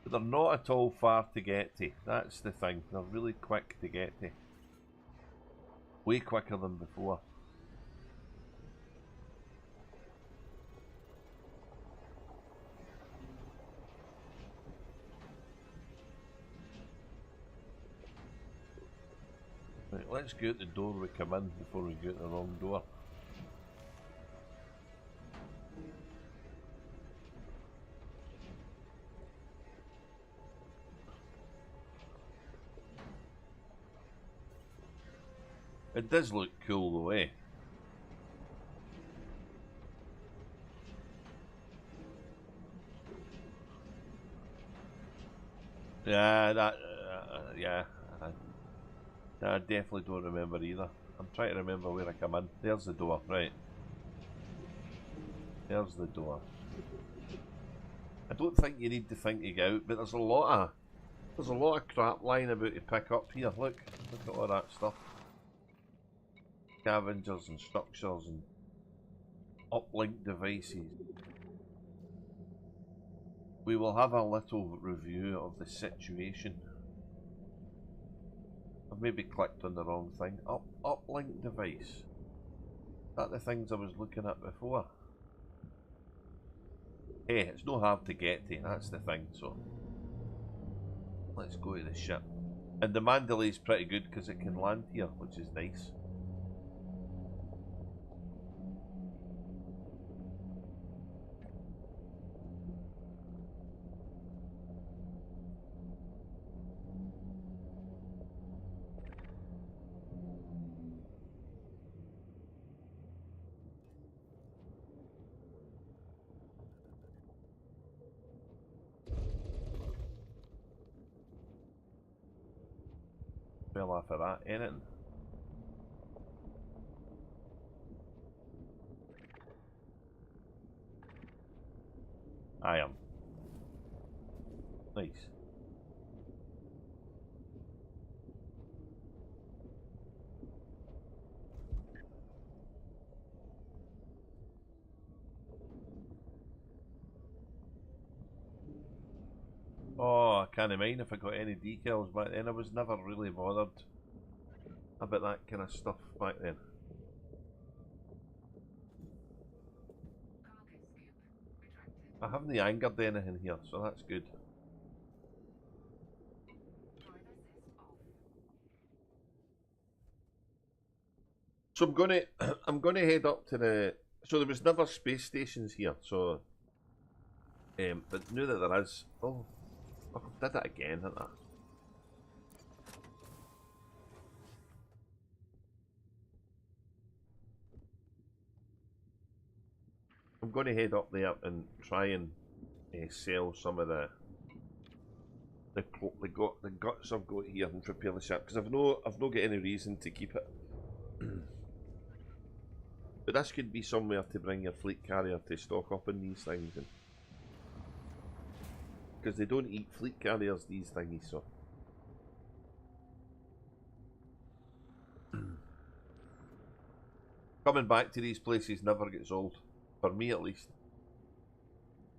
But they're not at all far to get to. That's the thing. They're really quick to get to. Way quicker than before. Right, let's go out the door we come in before we go out the wrong door. It does look cool though, eh? Yeah, that, yeah. I definitely don't remember either. I'm trying to remember where I come in. There's the door, right. There's the door. I don't think you need to think to get out, but there's a lot of crap lying about to pick up here. Look at all that stuff. Scavengers and structures and uplink devices. We will have a little review of the situation. I've maybe clicked on the wrong thing. Uplink device. Is that the things I was looking at before? Hey, it's not hard to get to, that's the thing, so. Let's go to the ship. And the Mandalay's pretty good because it can land here, which is nice. Fell off of that, anything. I am. Nice. Oh, I can't mind if I got any decals back then. I was never really bothered about that kind of stuff back then. I haven't angered anything here, so that's good. So I'm gonna head up to the. So there was never space stations here, so. But now that there is, oh, I did it again, didn't I? I'm going to head up there and try and sell some of the guts I've got here and prepare the ship because I've no got any reason to keep it. But this could be somewhere to bring your fleet carrier to stock up in these things, because they don't eat fleet carriers, these thingies. So coming back to these places never gets old. For me, at least.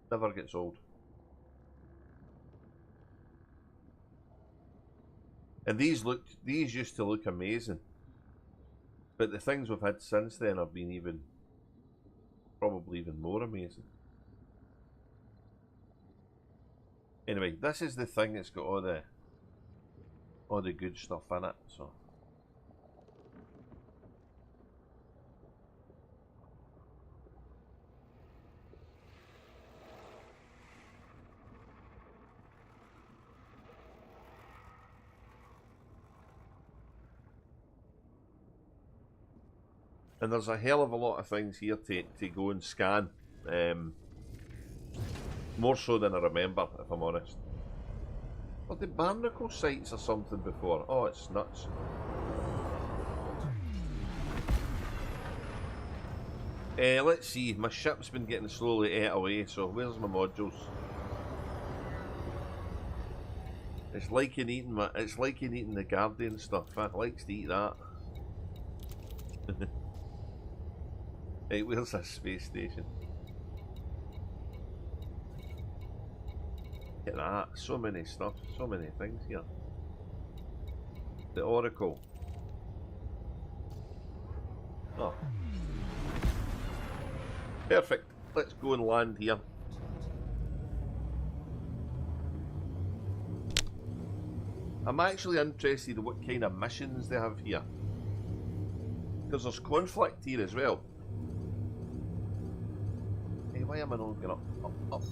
Never gets old. And these used to look amazing. But the things we've had since then have been probably even more amazing. Anyway, this is the thing that's got all the good stuff in it, so. And there's a hell of a lot of things here to go and scan. More so than I remember, if I'm honest. Well, the barnacle sites or something before. Oh, it's nuts. Let's see. My ship's been getting slowly ate away, so where's my modules? It's like in eating the Guardian stuff. It likes to eat that. Right, where's this space station? Look at that, so many stuff, so many things here. The Oracle. Oh. Perfect, let's go and land here. I'm actually interested in what kind of missions they have here. Because there's conflict here as well. Hey, why am I not going up?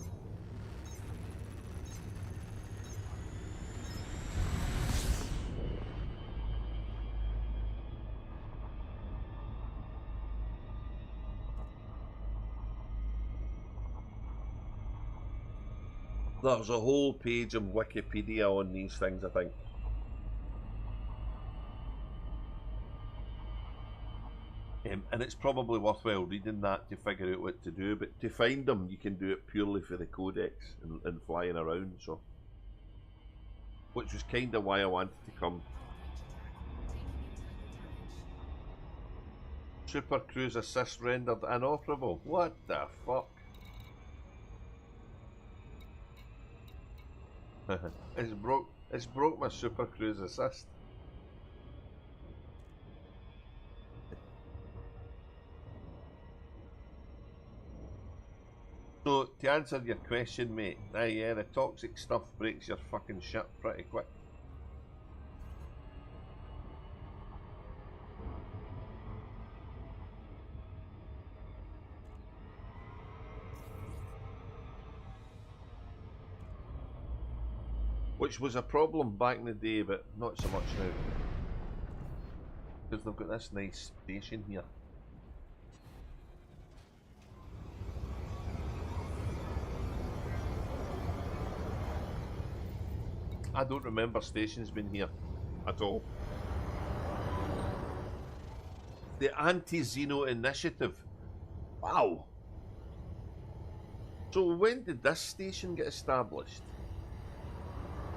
There's a whole page of Wikipedia on these things, I think. And it's probably worthwhile reading that to figure out what to do, but to find them you can do it purely for the Codex and flying around, so. Which was kind of why I wanted to come. Super Cruise Assist rendered inoperable. What the fuck? It's broke my Super Cruise Assist. So, to answer your question, mate, yeah, the toxic stuff breaks your fucking shit pretty quick. Which was a problem back in the day, but not so much now. Because they've got this nice station here. I don't remember stations being here at all. The Anti-Xeno Initiative. Wow. So when did this station get established?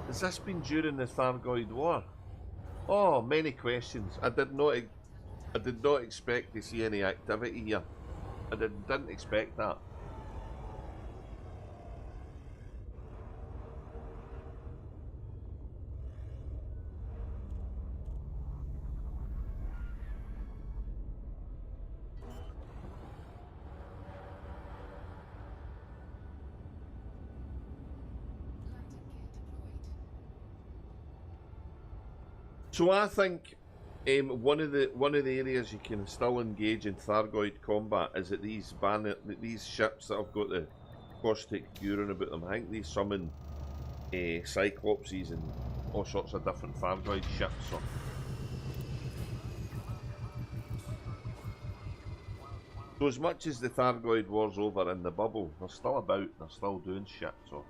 Has this been during the Thargoid War? Oh, many questions. I did not expect to see any activity here. I didn't expect that. So I think one of the areas you can still engage in Thargoid combat is that these ships that have got the caustic urine about them. I think they summon Cyclopses and all sorts of different Thargoid ships. So as much as the Thargoid war's over in the bubble, they're still about. They're still doing shit. So.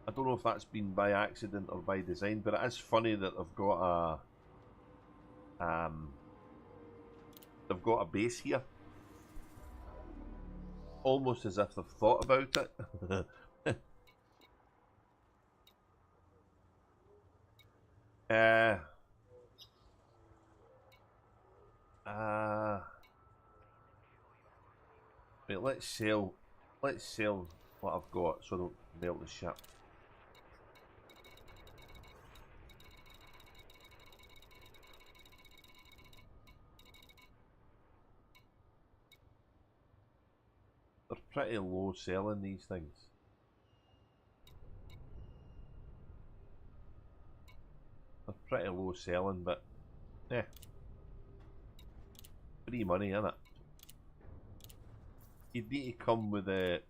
I don't know if that's been by accident or by design, but it is funny that they've got a base here, almost as if they've thought about it. Right, let's sell what I've got so I don't melt the ship. They're pretty low selling these things. They're pretty low selling, but yeah, free money, innit? You need to come with the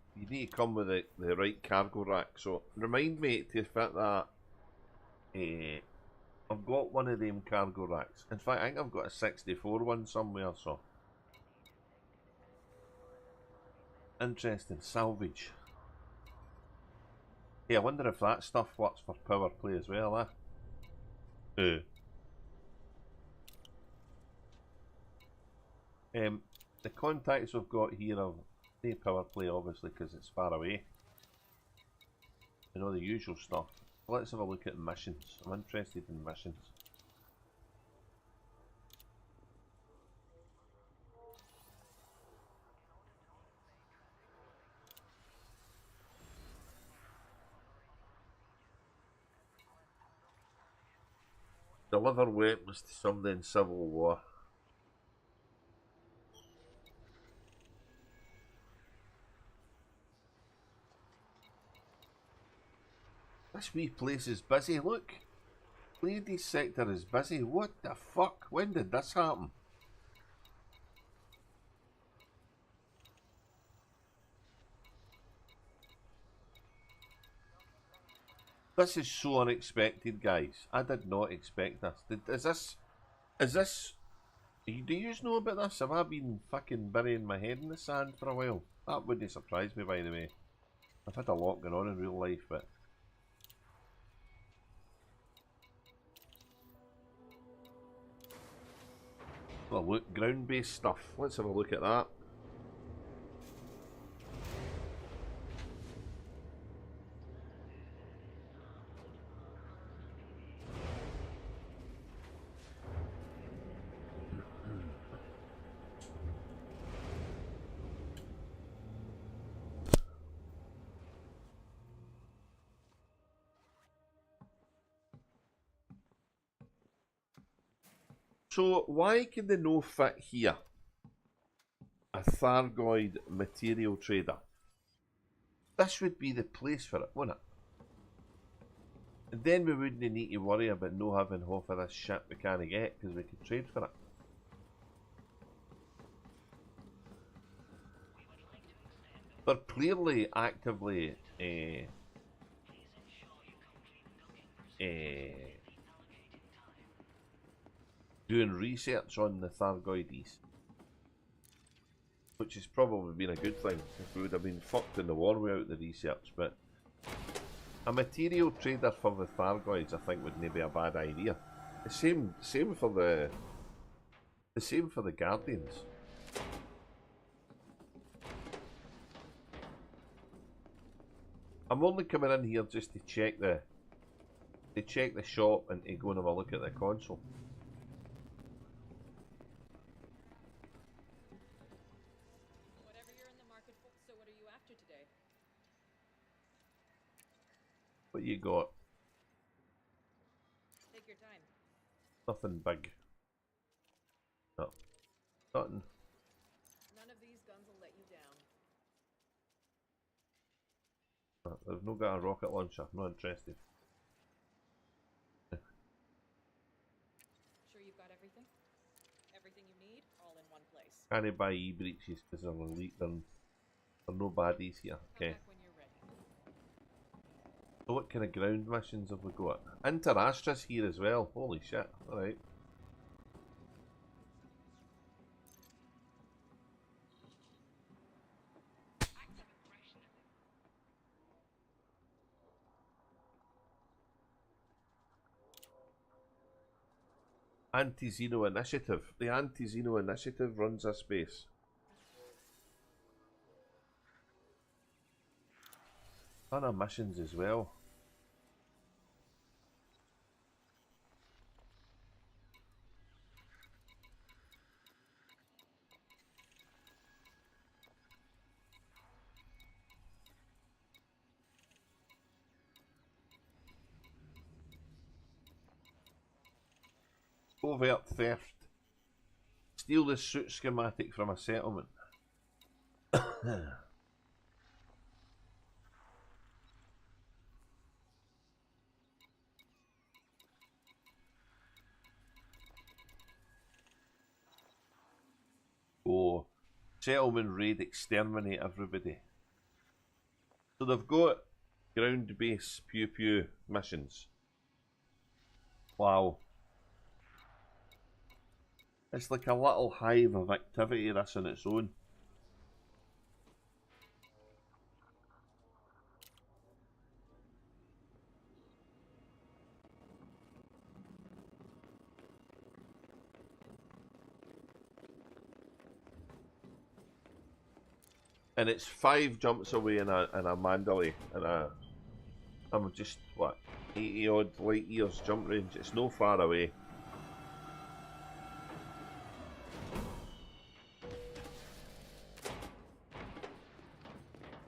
right cargo rack. So remind me to fit that. I've got one of them cargo racks. In fact, I think I've got a 64 one somewhere. So. Interesting. Salvage. Yeah, I wonder if that stuff works for power play as well, eh? The contacts we've got here are no power play, obviously, because it's far away. You know, the usual stuff. Let's have a look at missions. I'm interested in missions. Deliver weapons to somebody in civil war. This wee place is busy, look. Ladies sector is busy. What the fuck? When did this happen? This is so unexpected, guys. I did not expect this. Is this... Do you know about this? Have I been fucking burying my head in the sand for a while? That wouldn't surprise me, by the way. I've had a lot going on in real life, but... Well, look, ground-based stuff. Let's have a look at that. So, why can they no fit here? A Thargoid material trader. This would be the place for it, wouldn't it? And then we wouldn't need to worry about no having half of this shit we can't get, because we could trade for it. They're clearly actively doing research on the Thargoids, which has probably been a good thing. If we would have been fucked in the war without the research, but a material trader for the Thargoids, I think, wouldn't be a bad idea. The same for the Guardians. I'm only coming in here just to check the shop and to go and have a look at the console. Whatever you're in the market for, so what are you after today? What you got? Take your time. Nothing big. No. Nothing. None of these guns will let you down. They've not got a rocket launcher. I'm not interested. Sure you've got everything? Everything you need, all in one place. Can't I buy e-breaches because they're elite. They're no baddies here. Okay. Come back when you're ready. So what kind of ground missions have we got? Interastra's here as well. Holy shit. Alright. Anti-Xeno Initiative. The Anti-Xeno Initiative runs a space. Ton of missions as well. Covert theft. Steal the suit schematic from a settlement. Oh, settlement raid, exterminate everybody. So they've got ground base pew pew missions. Wow. It's like a little hive of activity, this on its own. And it's 5 jumps away in a Mandalay, and I'm just what 80 odd light years jump range. It's no far away.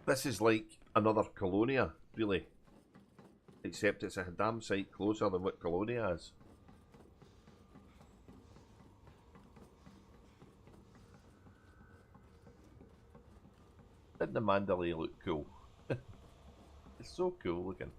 This is like another Colonia, really. Except it's a damn sight closer than what Colonia is. Didn't the Mandalay look cool? It's so cool looking.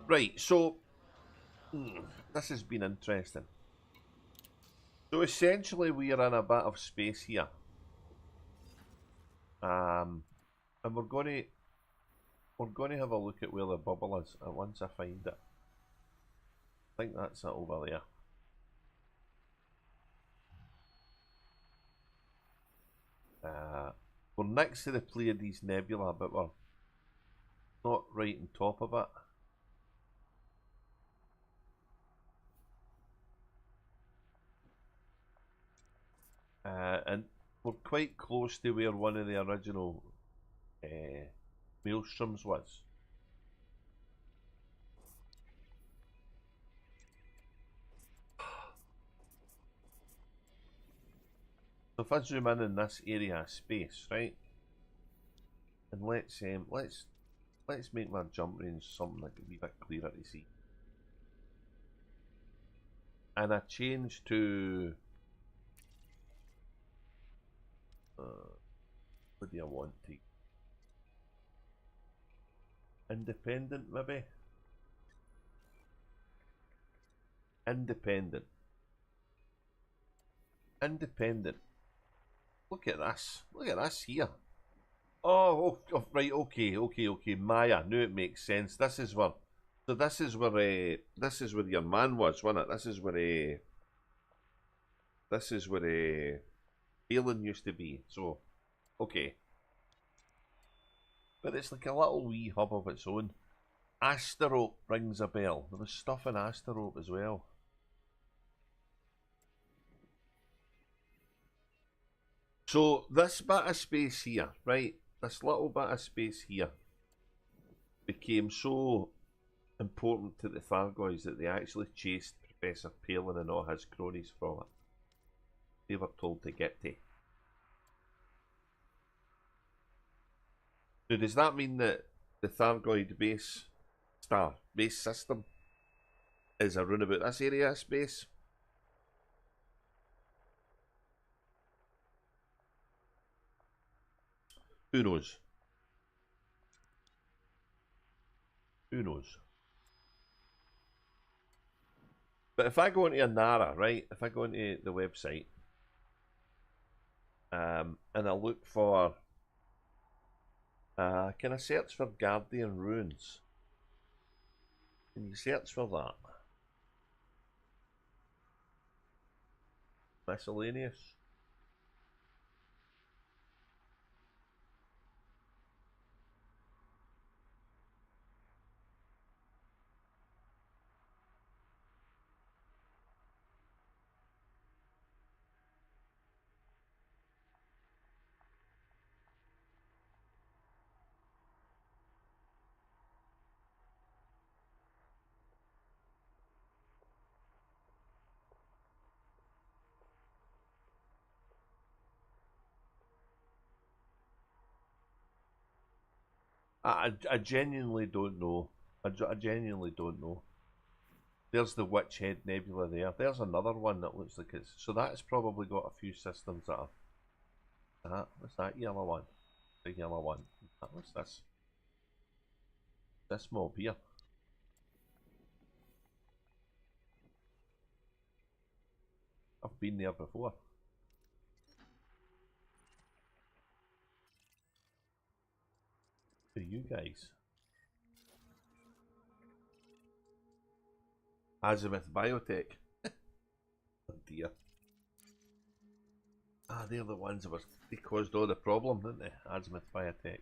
Right, so this has been interesting. So essentially we are in a bit of space here. And we're going to have a look at where the bubble is, and once I find it. I think that's it over there. We're next to the Pleiades Nebula, but we're not right on top of it. And we're quite close to where one of the original maelstroms was. So if I zoom in this area of space, right, and let's make my jump range something like a wee bit clearer to see, and I change to what do I want to? Independent, maybe? Independent. Independent. Look at this. Look at this here. Oh, right, okay. Maia. Now it makes sense. This is where. So this is where your man was, wasn't it? This is where Balin used to be. So, okay. But it's like a little wee hub of its own. Asterope rings a bell. There was stuff in Asterope as well. So this bit of space here, right? This little bit of space here became so important to the Thargoids that they actually chased Professor Palin and all his cronies from it. They were told to get to. Now, does that mean that the Thargoid base system is around about this area of space? Who knows? Who knows? But if I go into Anara, right? If I go into the website, and I look for, can I search for Guardian Runes? Can you search for that? Miscellaneous. I genuinely don't know. I genuinely don't know. There's the Witch Head Nebula there. There's another one that looks like it's... So that's probably got a few systems that are... what's that yellow one? The yellow one. What's this? This mob here. I've been there before. Who are you guys? Azimuth Biotech. Oh dear. They're the ones that they caused all the problem, didn't they? Azimuth Biotech.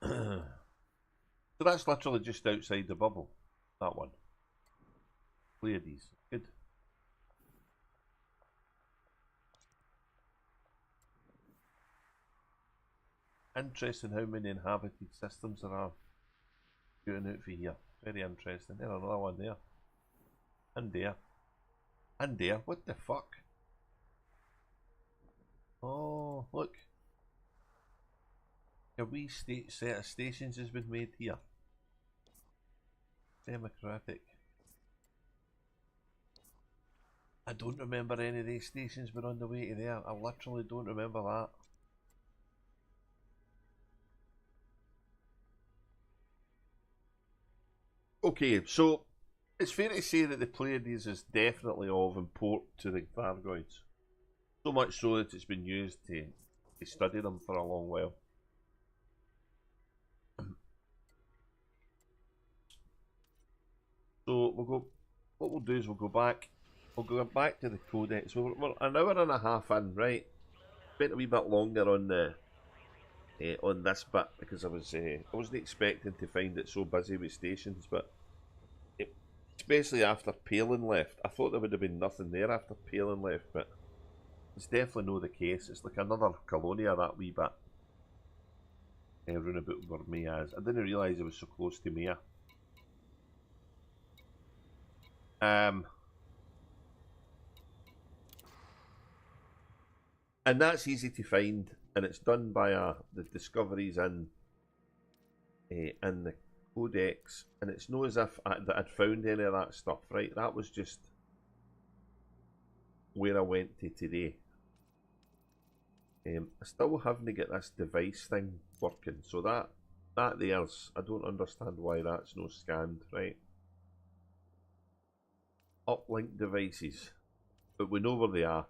So that's literally just outside the bubble. That one. Pleiades. Good. Interesting how many inhabited systems there are shooting out for here. Very interesting. There's another one there. And there. And there. What the fuck? Oh, look. A wee set of stations has been made here. Democratic. I don't remember any of these stations were on the way to there. I literally don't remember that. Okay, so it's fair to say that the Pleiades is definitely of import to the Thargoids. So much so that it's been used to study them for a long while. So we'll go. What we'll do is we'll go back. We'll go back to the Codex. We're an hour and a half in, right? Spent a wee bit longer on the on this bit because I wasn't expecting to find it so busy with stations, but especially after Palin left, I thought there would have been nothing there after Palin left, but it's definitely not the case. It's like another colonia, that wee bit. Round about where Maia is. I didn't realise it was so close to Maia. And that's easy to find, and it's done by the discoveries in the Codex, and it's not as if I'd found any of that stuff, right? That was just where I went to today. I still having to get this device thing working, so that there's, I don't understand why that's no scanned, right? Uplink devices, but we know where they are.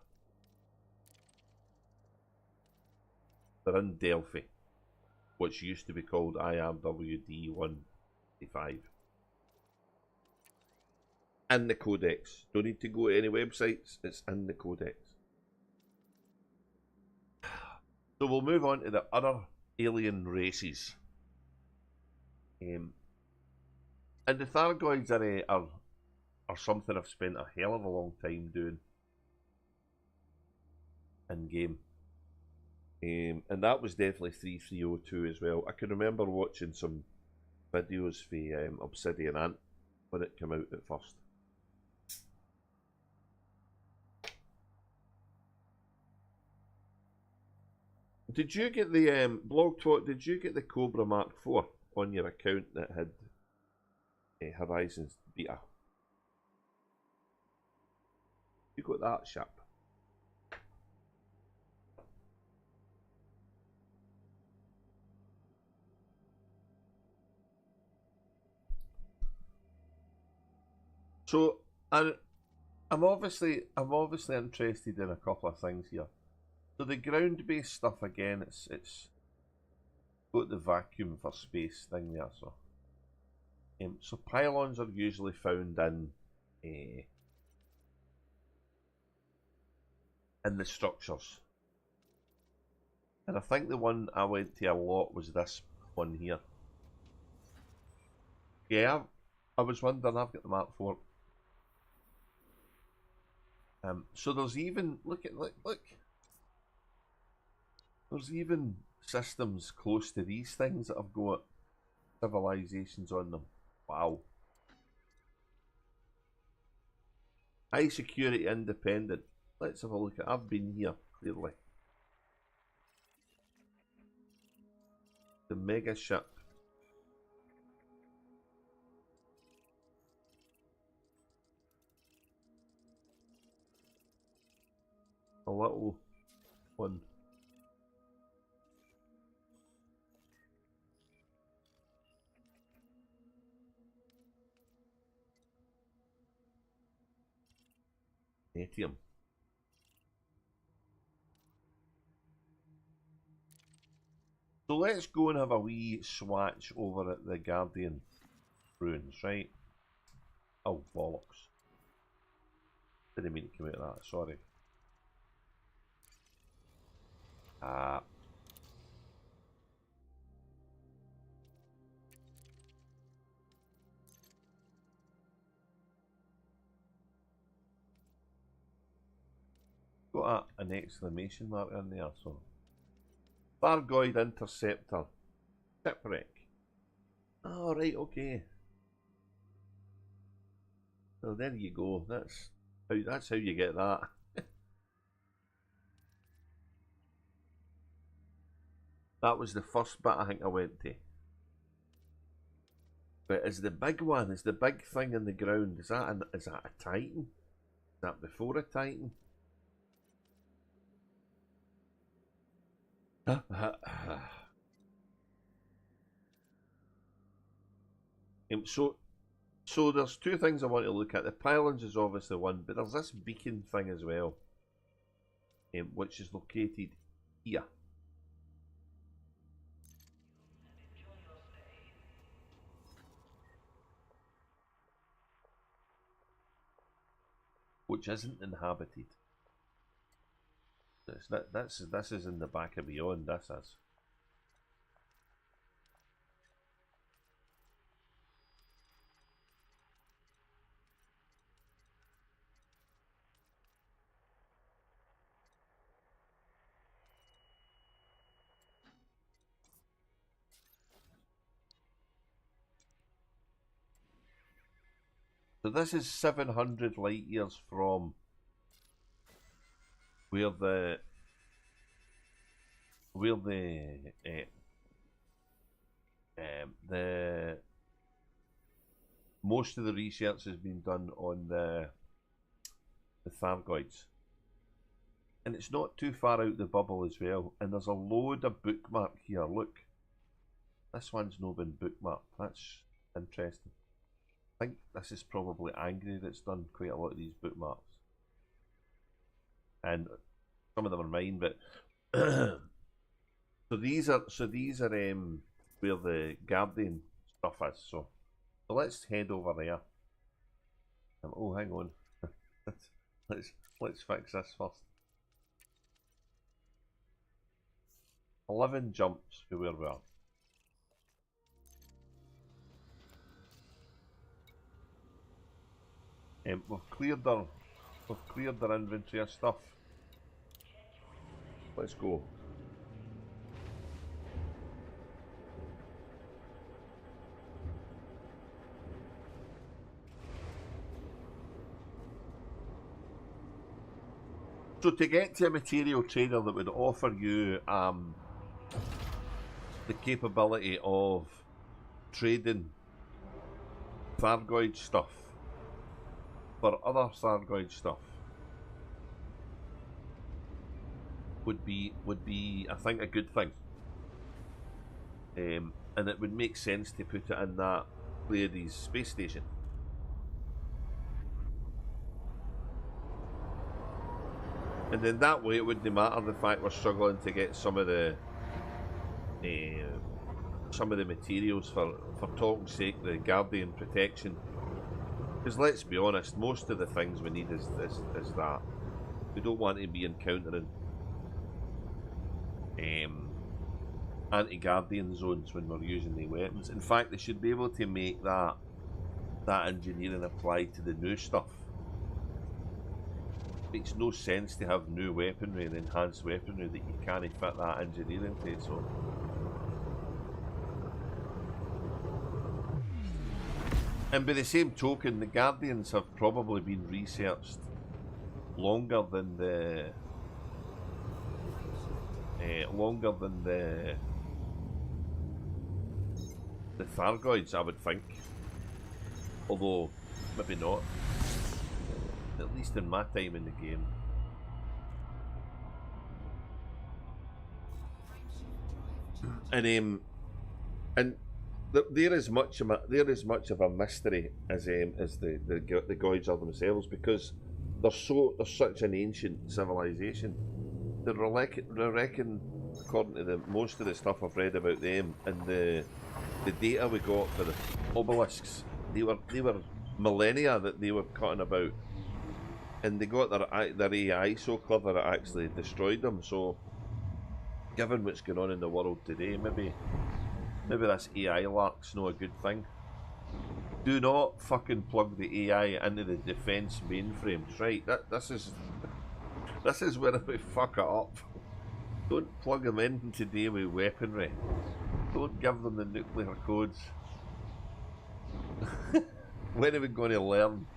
They're in Delphi, which used to be called IRWD-185. In the Codex. Don't need to go to any websites, it's in the Codex. So we'll move on to the other alien races. And the Thargoids are something I've spent a hell of a long time doing in game. And that was definitely 3302 as well. I can remember watching some videos for Obsidian Ant when it came out at first. Did you get the blog talk? Did you get the Cobra Mark IV on your account that had Horizons beta? You got that, Shap? So I'm obviously interested in a couple of things here. So the ground-based stuff again, it's got the vacuum for space thing there. So pylons are usually found in the structures, and I think the one I went to a lot was this one here. Yeah, I was wondering. I've got the map for it. So there's even look. There's even systems close to these things that have got civilizations on them. Wow. High security independent. Let's have a look at. I've been here clearly. The Megaship. A little one. Atium. So let's go and have a wee swatch over at the Guardian ruins, right? Oh, bollocks. Didn't mean to come out of that, sorry. Got an exclamation mark in there, so. Thargoid Interceptor. Shipwreck. Oh, right, okay. So there you go. That's how you get that. That was the first bit I think I went to. But is the big one, is the big thing in the ground, is that a Titan? Is that before a Titan? So there's two things I want to look at. The pylons is obviously one, but there's this beacon thing as well, which is located here. Which isn't inhabited. This is in the back of beyond. This is. So this is 700 light years from where the most of the research has been done on the Thargoids, and it's not too far out the bubble as well. And there's a load of bookmark here. Look, this one's not been bookmarked. That's interesting. I think this is probably Angry that's done quite a lot of these bookmarks, and some of them are mine. But so these are where the Guardian stuff is. So let's head over there. Oh, hang on. let's fix this first. 11 jumps to where we are. We've cleared our inventory of stuff. Let's go. So to get to a material trader that would offer you the capability of trading Thargoid stuff for other Thargoid stuff would be I think a good thing, and it would make sense to put it in that Pleiades space station. And then that way it wouldn't matter the fact we're struggling to get some of the materials for talk's sake, the Guardian protection. Because let's be honest, most of the things we need is that. We don't want to be encountering anti-Guardian zones when we're using the weapons. In fact, they should be able to make that engineering apply to the new stuff. Makes no sense to have new weaponry and enhanced weaponry that you can't fit that engineering to. So, and by the same token, the Guardians have probably been researched longer than the Thargoids, I would think. Although maybe not. At least in my time in the game. And there is much of a mystery as the Goids are themselves, because they're such an ancient civilization. They reckon, according to most of the stuff I've read about them and the data we got for the obelisks, they were millennia that they were cutting about. And they got their AI so clever it actually destroyed them. So, given what's going on in the world today, maybe this AI lark's not a good thing. Do not fucking plug the AI into the defence mainframes, right? This is where we fuck it up. Don't plug them in today with weaponry. Don't give them the nuclear codes. When are we going to learn?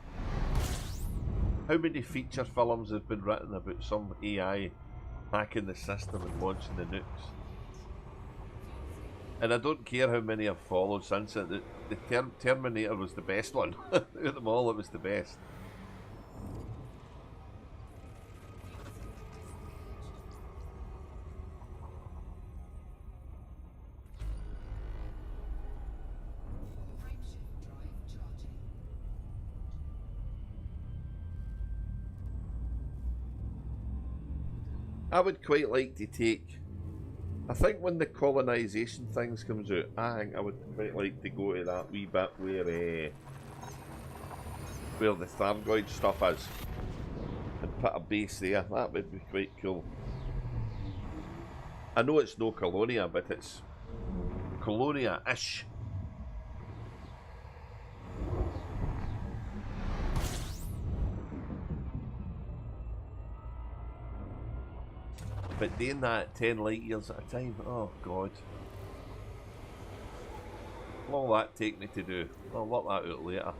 How many feature films have been written about some AI hacking the system and launching the nukes? And I don't care how many I've followed since it. The Terminator was the best one. Out of them all, it was the best. I would quite like to take, I think when the colonisation things comes out, I think I would quite like to go to that wee bit where the Thargoid stuff is and put a base there. That would be quite cool. I know it's no Colonia, but it's Colonia-ish. But doing that 10 light years at a time, oh god. What will that take me to do? I'll work that out later.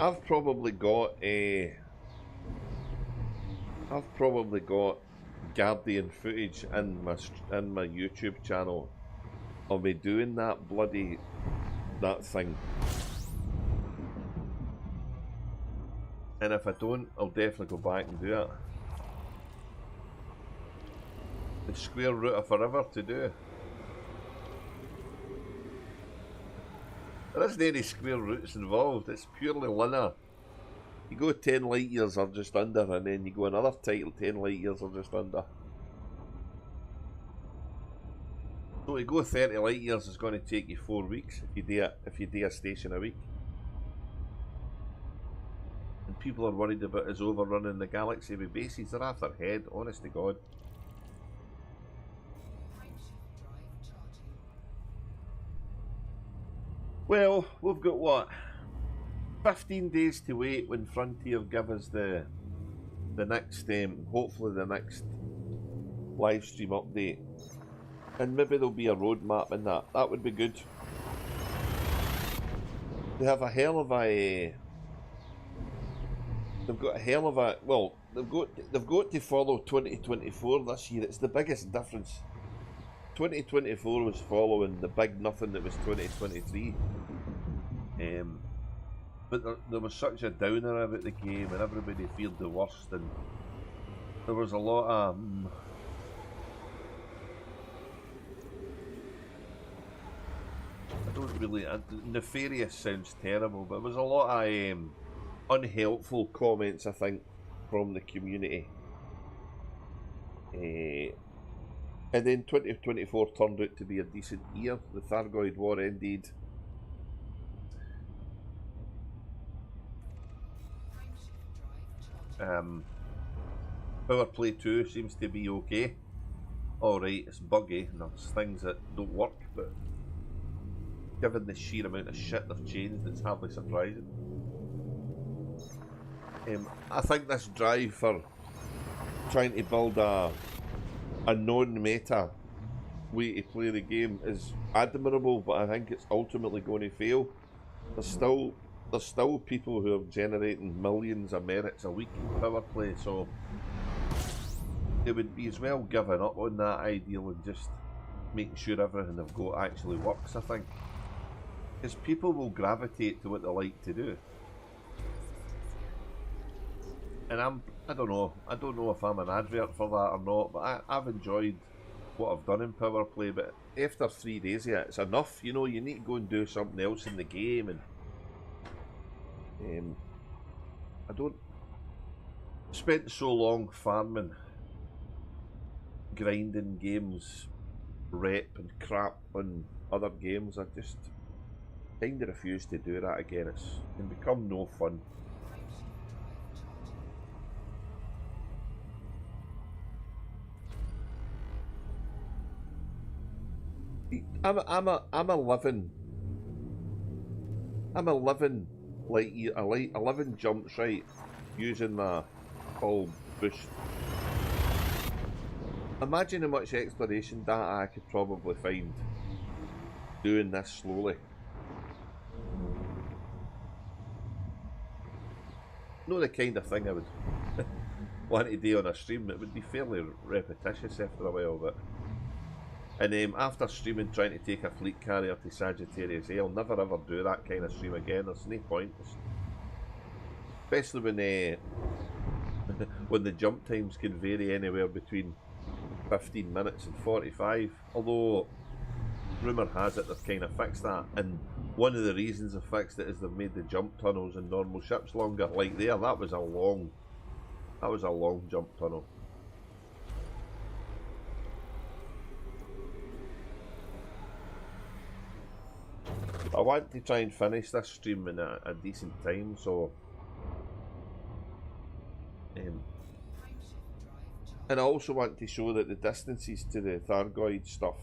I've probably got Guardian footage in my YouTube channel of me doing that thing. And if I don't, I'll definitely go back and do it. The square root of forever to do. There isn't any square roots involved, it's purely linear. You go 10 light years or just under, and then you go another title 10 light years or just under. So to go 30 light years is going to take you 4 weeks if you do a station a week. And people are worried about us overrunning the galaxy with bases. They're off their head, honest to God. Well, we've got what? 15 days to wait when Frontier give us the next, hopefully the next live stream update. And maybe there'll be a roadmap in that. That would be good. They have a hell of a... They've got a hell of a... Well, they've got to follow 2024 this year. It's the biggest difference. 2024 was following the big nothing that was 2023. But there was such a downer about the game and everybody feared the worst, and there was a lot of... I don't really... nefarious sounds terrible, but there was a lot of unhelpful comments, I think, from the community. And then 2024 turned out to be a decent year. The Thargoid war ended. Power Play 2 seems to be okay. Alright, it's buggy and there's things that don't work, but given the sheer amount of shit they've changed, it's hardly surprising. I think this drive for trying to build a non-meta way to play the game is admirable, but I think it's ultimately going to fail. There's still people who are generating millions of merits a week in Power Play, so they would be as well giving up on that ideal and just making sure everything they've got actually works, I think. Because people will gravitate to what they like to do. And I don't know if I'm an advert for that or not, but I've enjoyed what I've done in Power Play, but after 3 days of it, it's enough. You know, you need to go and do something else in the game, and I don't spent so long farming, grinding games, rep and crap on other games. I just kind of refuse to do that again. It can become no fun. I'm a living light year, a 11 jumps right using my hull boost. Imagine how much exploration data I could probably find doing this slowly. Not the kind of thing I would want to do on a stream. It would be fairly repetitious after a while, but... And after streaming trying to take a fleet carrier to Sagittarius A, I'll never ever do that kind of stream again. There's no point. Especially when when the jump times can vary anywhere between 15 minutes and 45. Although, rumour has it they've kind of fixed that. And one of the reasons they've fixed it is they've made the jump tunnels in normal ships longer. Like there, that was a long jump tunnel. I want to try and finish this stream in a decent time, so... and I also want to show that the distances to the Thargoid stuff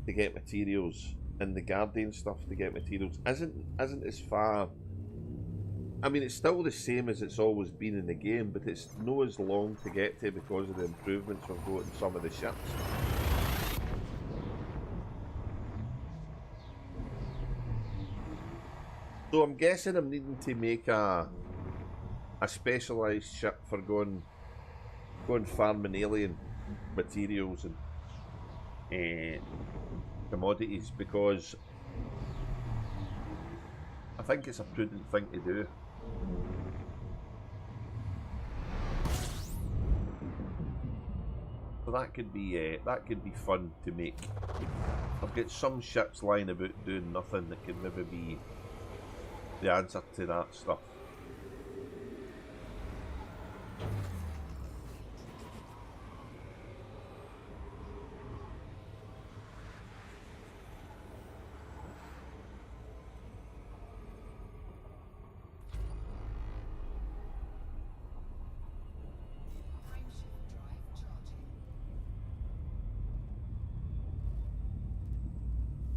to get materials and the Guardian stuff to get materials isn't as far... I mean, it's still the same as it's always been in the game, but it's not as long to get to because of the improvements we've got in some of the ships. So I'm guessing I'm needing to make a specialised ship for going farming alien materials and commodities, because I think it's a prudent thing to do. So that could be fun to make. I've got some ships lying about doing nothing that could maybe be the answer to that stuff.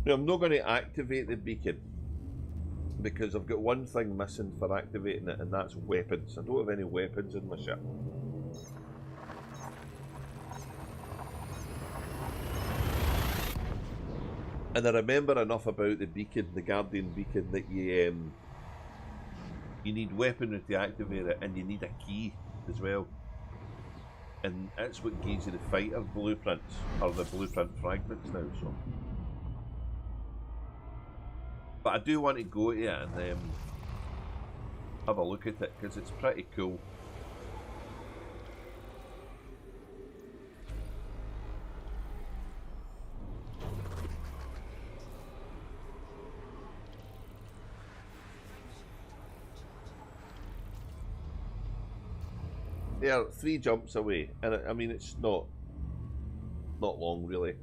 Now, I'm not going to activate the beacon because I've got one thing missing for activating it, and that's weapons. I don't have any weapons in my ship. And I remember enough about the beacon, the Guardian beacon, that you need weaponry to activate it, and you need a key as well. And that's what gives you the fighter blueprints, or the blueprint fragments now, so. But I do want to go to it and have a look at it, because it's pretty cool. They're 3 jumps away, and I mean it's not long really.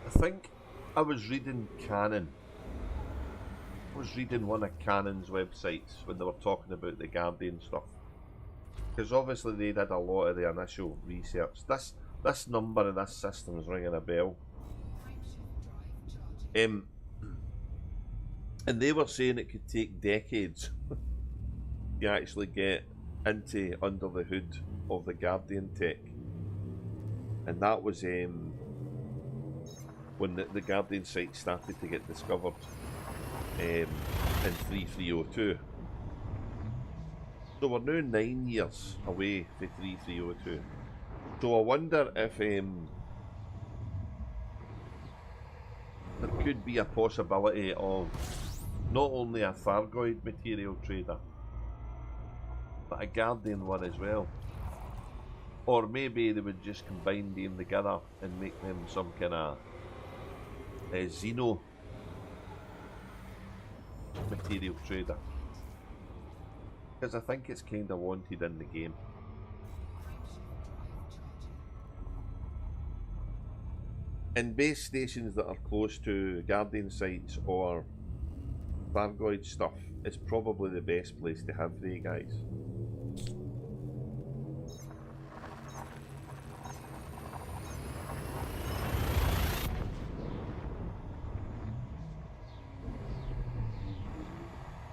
I think I was reading Canon. I was reading one of Canon's websites when they were talking about the Guardian stuff. Because obviously they did a lot of the initial research. This number in this system is ringing a bell. And they were saying it could take decades to actually get into under the hood of the Guardian tech. And that was when the Guardian site started to get discovered in 3302. So we're now 9 years away from 3302. So I wonder if there could be a possibility of not only a Thargoid material trader, but a Guardian one as well. Or maybe they would just combine them together and make them some kind of Xeno material trader. Because I think it's kind of wanted in the game. And base stations that are close to Guardian sites or Thargoid stuff is probably the best place to have the guys.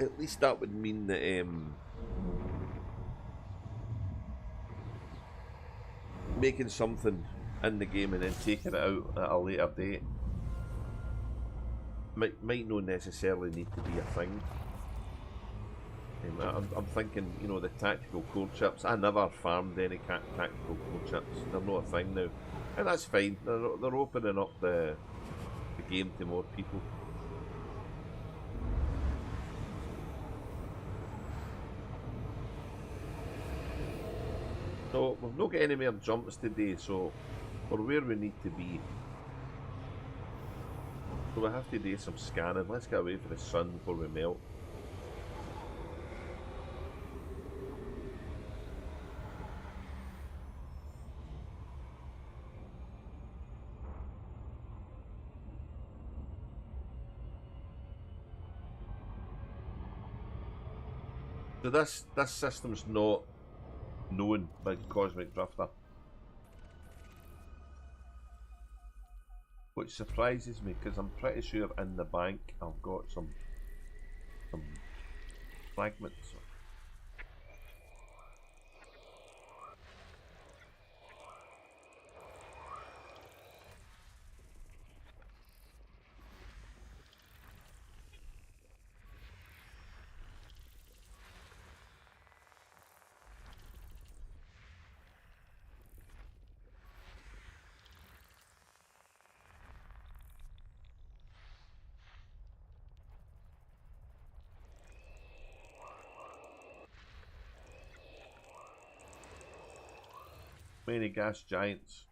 At least that would mean that making something in the game and then taking it out at a later date might not necessarily need to be a thing. I'm thinking, you know, the tactical core chips. I never farmed any tactical core chips. They're not a thing now, and that's fine. They're opening up the game to more people. So we've not got any more jumps today, so we're where we need to be. So we have to do some scanning. Let's get away from the sun before we melt. So this system's not known by Cosmic Drifter, which surprises me because I'm pretty sure in the bank I've got some fragments. Many gas giants.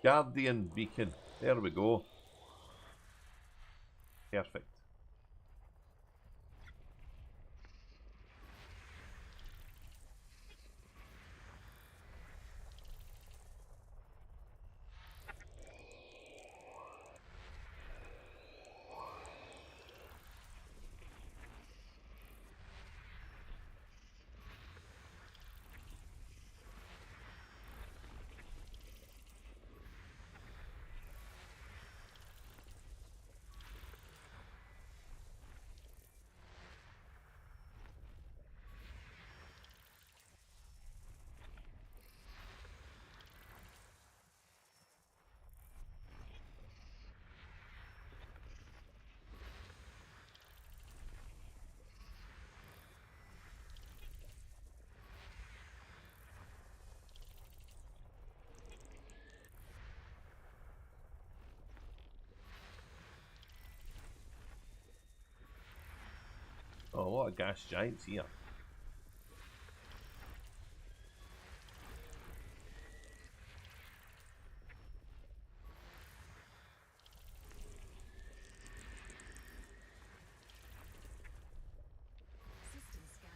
Guardian beacon. There we go. Perfect. Oh, a lot of gas giants here. System scan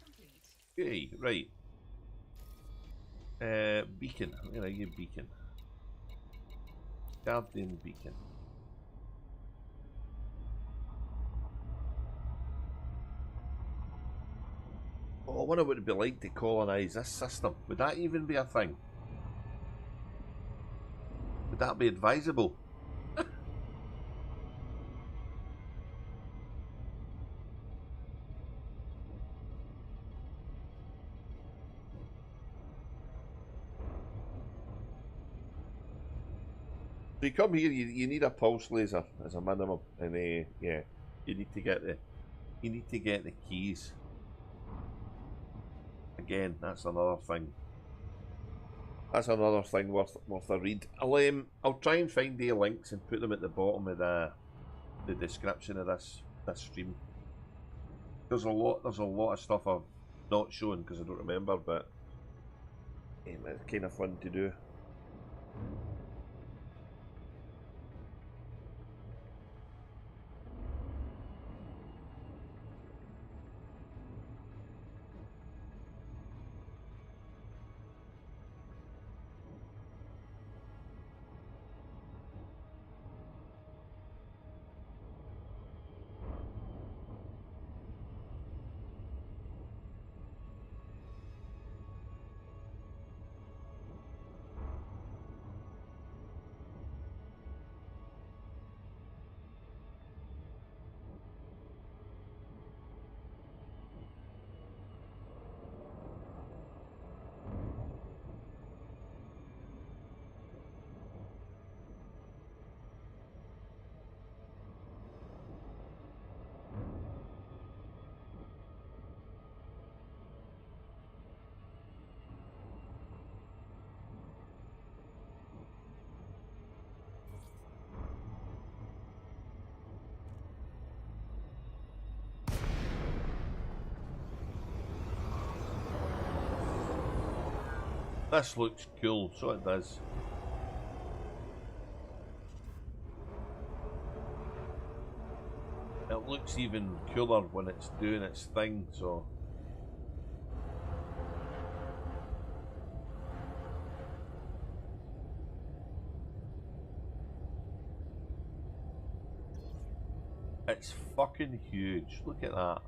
complete. Okay, right. Beacon. I'm gonna give beacon. Guardian beacon. Oh, I wonder what it'd be like to colonise this system. Would that even be a thing? Would that be advisable? So you come here, you need a pulse laser as a minimum, and yeah, you need to get the keys. Again, that's another thing. That's another thing worth a read. I'll try and find the links and put them at the bottom of the description of this stream. There's a lot of stuff I've not shown because I don't remember, but it's kind of fun to do. This looks cool, so it does. It looks even cooler when it's doing its thing, so... It's fucking huge, look at that.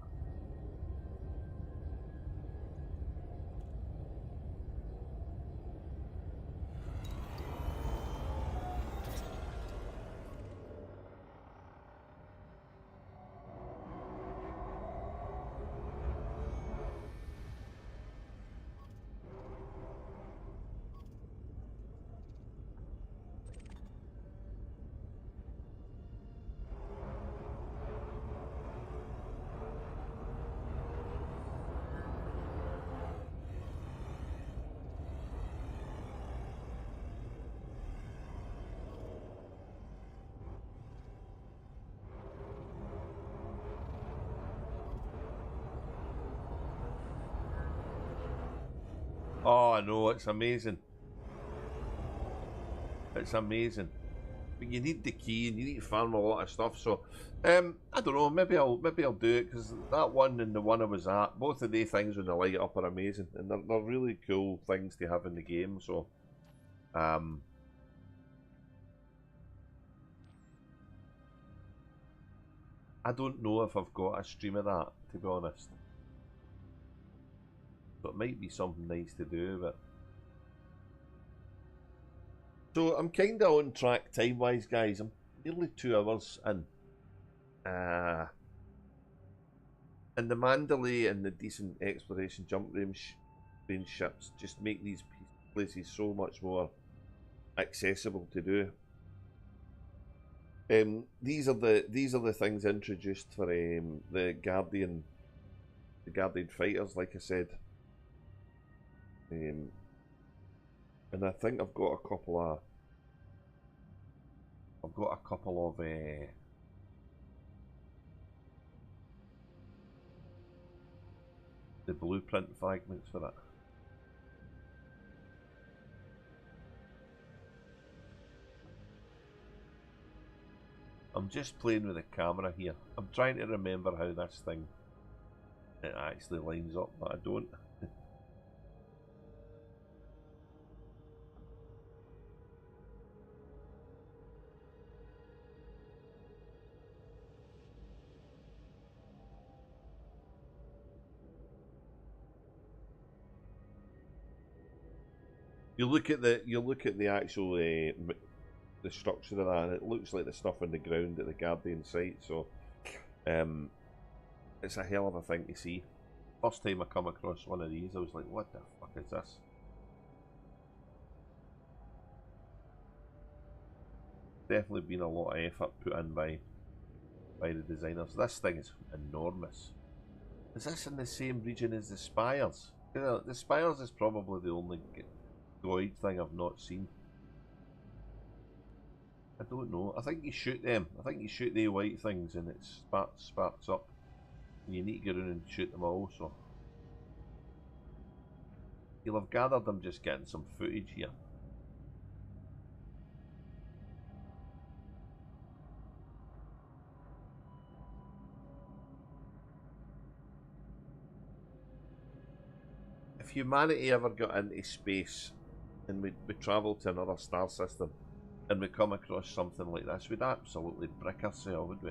Oh, I know, it's amazing. It's amazing. But you need the key and you need to farm a lot of stuff. So I don't know. Maybe I'll do it, because that one and the one I was at, both of the things when they light up are amazing, and they're really cool things to have in the game. So I don't know if I've got a stream of that, to be honest. So it might be something nice to do, but. So I'm kind of on track time-wise, guys. I'm nearly 2 hours in. And the Mandalay and the decent exploration jump range ships just make these places so much more accessible to do. These are the things introduced for the Guardian fighters, like I said. And I think I've got a couple of the blueprint fragments for it. I'm just playing with the camera here. I'm trying to remember how this thing it actually lines up, but I don't. You look at the actual the structure of that, and it looks like the stuff on the ground at the Guardian site. So, it's a hell of a thing to see. First time I come across one of these, I was like, "What the fuck is this?" Definitely been a lot of effort put in by the designers. This thing is enormous. Is this in the same region as the Spires? You know, the Spires is probably the only Goid thing I've not seen. I don't know. I think you shoot them. I think you shoot the white things and it sparks up. And you need to go around and shoot them all. So you'll have gathered I'm just getting some footage here. If humanity ever got into space and we travel to another star system and we come across something like this, we'd absolutely brick ourselves, would we?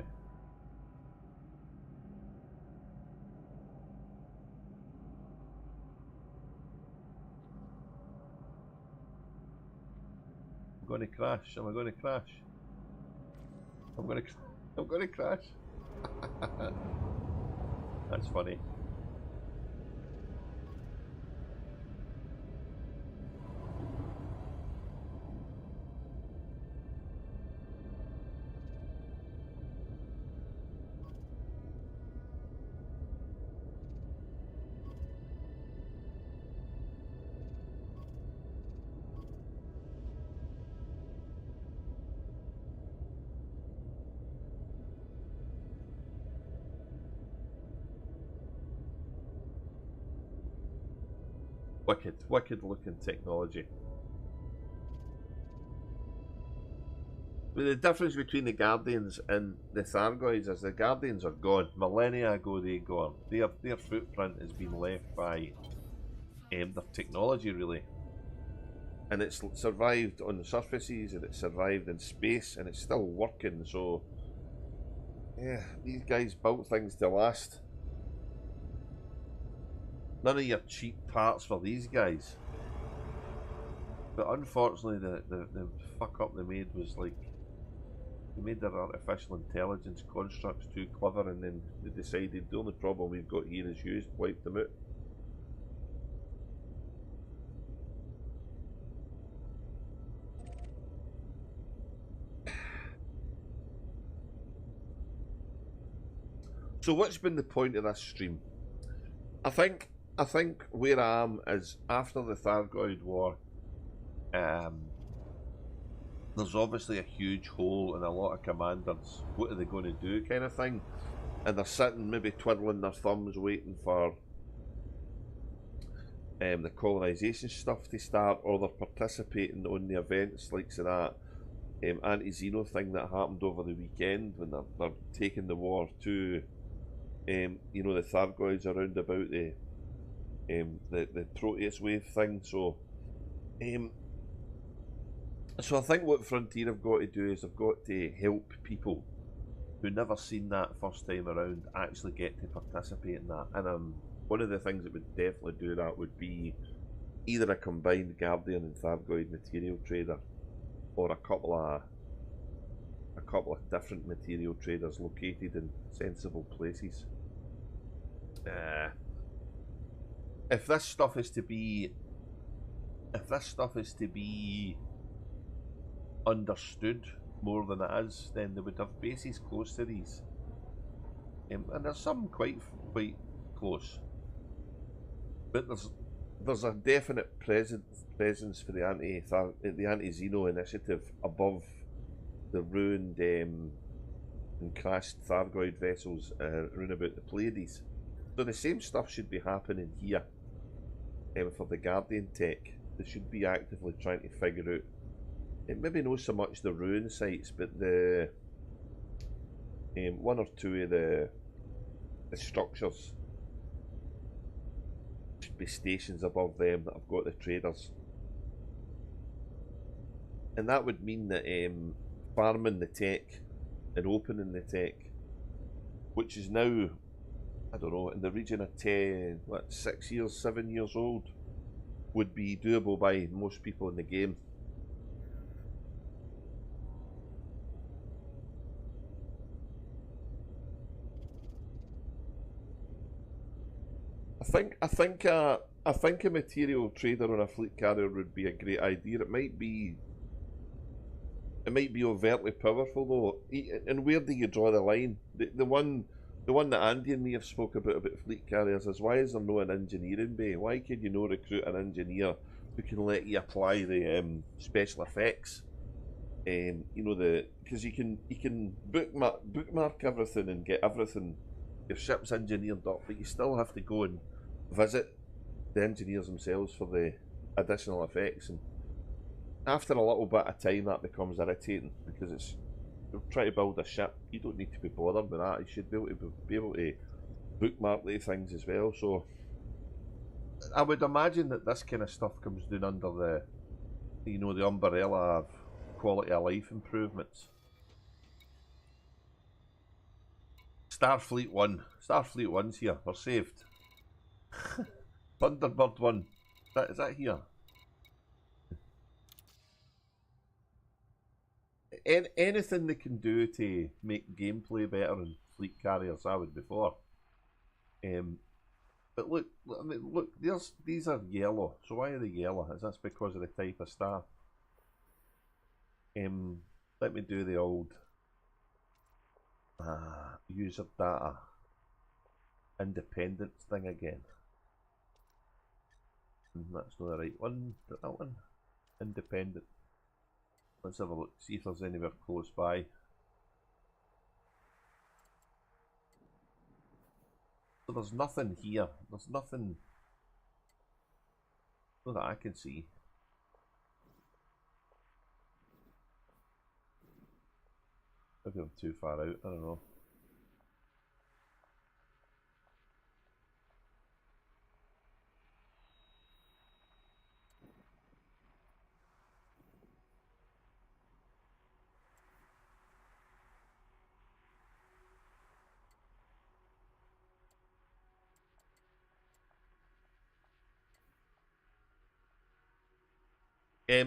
I'm going to crash. Am I going to crash? I'm going to crash. That's funny. Wicked looking technology. But the difference between the Guardians and the Thargoids is the Guardians are gone. Millennia ago they gone. Their footprint has been left by their technology, really. And it's survived on the surfaces, and it's survived in space, and it's still working. So yeah, these guys built things to last. None of your cheap parts for these guys. But unfortunately, the fuck up they made was like, they made their artificial intelligence constructs too clever, and then they decided the only problem we've got here is used, wipe them out. So what's been the point of this stream? I think where I am is after the Thargoid war, there's obviously a huge hole in a lot of commanders. What are they going to do, kind of thing? And they're sitting maybe twiddling their thumbs waiting for the colonisation stuff to start, or they're participating on the events like so that anti-Xeno thing that happened over the weekend when they're taking the war to you know, the Thargoids around about the Proteus wave thing. So so I think what Frontier have got to do is they've got to help people who never seen that first time around actually get to participate in that. And one of the things that would definitely do that would be either a combined Guardian and Thargoid material trader, or a couple of different material traders located in sensible places. If this stuff is to be understood more than it is, then they would have bases close to these, and there's some quite close. But there's a definite presence for the anti-Xeno initiative above the ruined and crashed Thargoid vessels around about the Pleiades. So the same stuff should be happening here for the Guardian tech. They should be actively trying to figure out, maybe not so much the ruin sites, but the one or two of the structures should be stations above them that have got the traders. And that would mean that farming the tech and opening the tech, which is now, I don't know, in the region of 6 years, 7 years old, would be doable by most people in the game. I think a material trader on a fleet carrier would be a great idea. It might be overtly powerful though. And where do you draw the line? The one that Andy and me have spoke about fleet carriers is, why is there no an engineering bay? Why can you not recruit an engineer who can let you apply the special effects? You know, because you can bookmark everything and get everything, your ship's engineered up, but you still have to go and visit the engineers themselves for the additional effects. And after a little bit of time, that becomes irritating, because it's, you're trying to build a ship, you don't need to be bothered with that. You should be able to bookmark these things as well. So I would imagine that this kind of stuff comes down under the, you know, the umbrella of quality of life improvements. Starfleet 1. Starfleet 1's here. We're saved. Thunderbird 1. Is that here? Anything they can do to make gameplay better in fleet carriers, I would be for. But look, I mean, look, these are yellow. So why are they yellow? Is that because of the type of star? Let me do the old user data independence thing again. That's not the right one. That one, independent. Let's have a look, see if there's anywhere close by. So there's nothing here. There's nothing, not that I can see. Maybe I'm too far out, I don't know.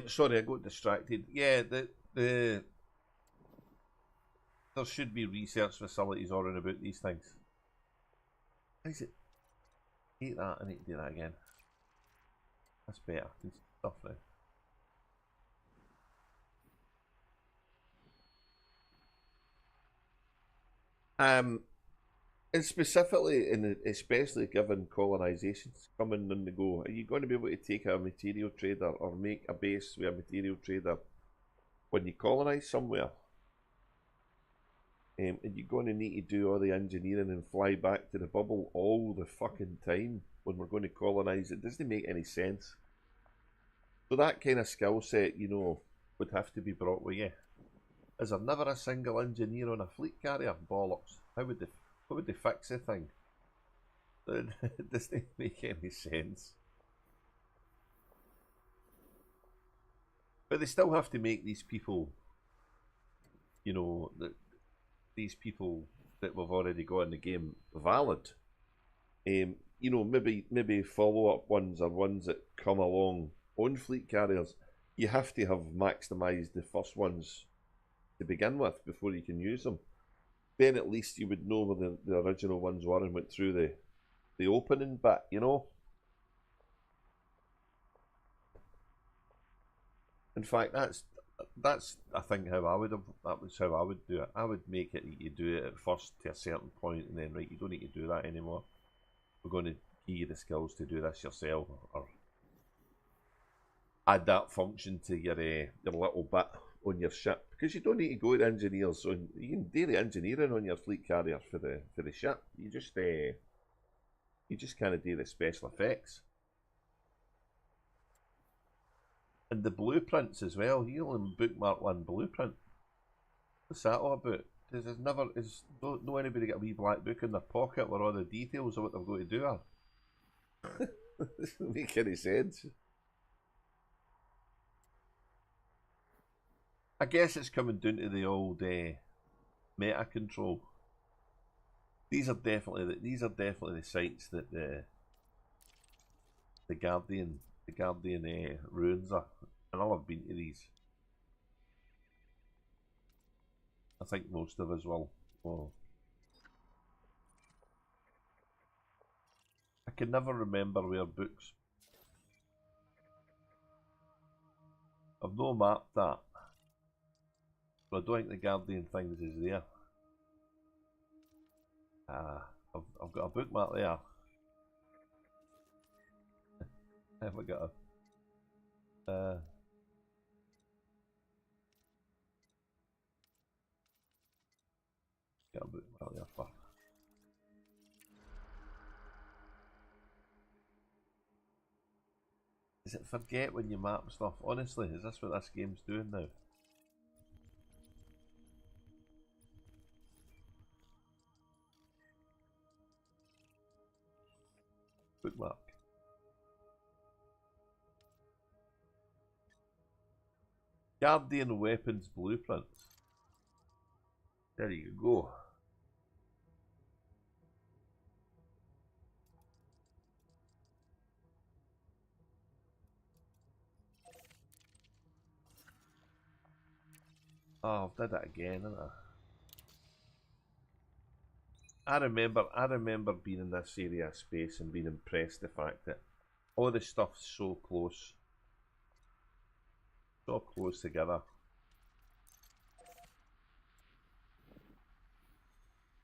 Sorry, I got distracted. Yeah, there should be research facilities all around about these things. How is it? Hate that, I need to do that again. That's better. This stuff now. And specifically, especially given colonizations coming on the go, are you going to be able to take a material trader or make a base with a material trader when you colonize somewhere? And you're going to need to do all the engineering and fly back to the bubble all the fucking time when we're going to colonise. It doesn't make any sense. So that kind of skill set, you know, would have to be brought with you. Is there never a single engineer on a fleet carrier? Bollocks. How would they fix the thing? It doesn't make any sense. But they still have to make these people, you know, these people that we've already got in the game valid. You know, maybe follow-up ones or ones that come along on fleet carriers. You have to have maximised the first ones to begin with before you can use them. Then at least you would know where the original ones were and went through the opening bit, you know. In fact, that's I think how I would have. That was how I would do it. I would make it that you do it at first to a certain point, and then right, you don't need to do that anymore. We're going to give you the skills to do this yourself, or add that function to your little bit on your ship, because you don't need to go to engineers on. You can do the engineering on your fleet carrier for the ship. You just kind of do the special effects. And the blueprints as well. You only bookmark one blueprint. What's that all about? Because there's no anybody got a wee black book in their pocket where all the details of what they're going to do are. Doesn't make any sense. I guess it's coming down to the old meta control. These are definitely the sites that the Guardian ruins are, and I'll have been to these. I think most of us will. Well, I can never remember where books. I've no mapped that, but I don't think the Guardian things is there. I've got a bookmark there. Have I got a bookmark there for? Is it forget when you map stuff? Honestly, is this what this game's doing now? Bookmark. Guardian weapons blueprints. There you go. Oh, I've did it again, haven't I? I remember being in this area of space and being impressed the fact that all the stuff's so close together.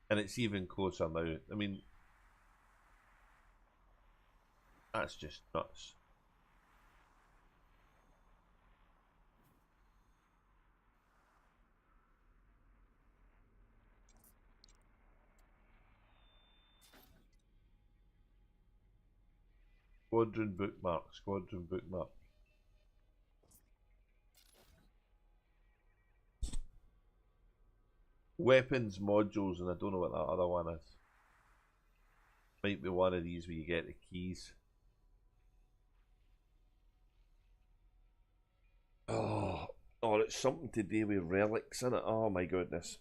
And it's even closer now. I mean, that's just nuts. Squadron bookmark. Weapons modules, and I don't know what that other one is. Might be one of these where you get the keys. Oh, it's something to do with relics in it. Oh my goodness.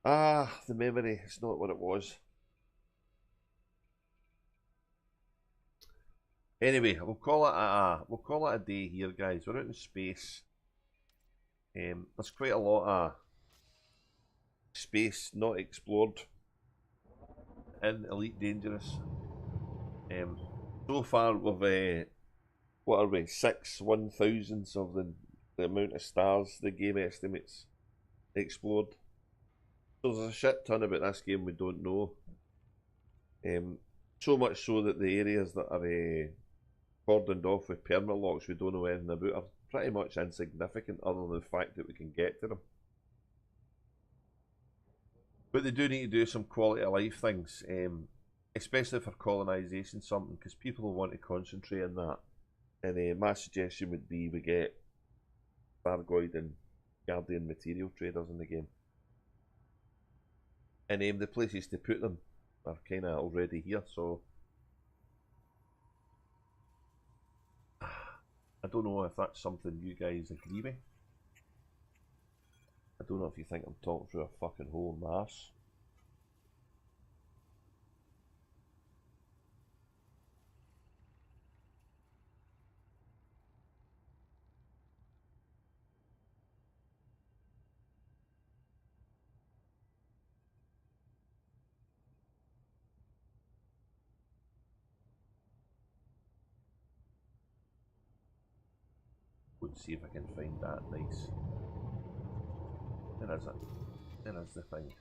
Ah, the memory. It's not what it was. Anyway, we'll call it a day here, guys. We're out in space. There's quite a lot of space not explored in Elite Dangerous. So far we've what are we, 6/1000ths of the amount of stars the game estimates explored. So there's a shit ton about this game we don't know. So much so that the areas that are cordoned off with permalocks we don't know anything about are pretty much insignificant, other than the fact that we can get to them. But they do need to do some quality of life things. especially for colonisation, something, because people will want to concentrate on that. And my suggestion would be we get Thargoid and Guardian material traders in the game. And the places to put them are kind of already here, so I don't know if that's something you guys agree with. I don't know if you think I'm talking through a fucking hole in my arse. Let's see if I can find that. Nice. There is it. There is the thing.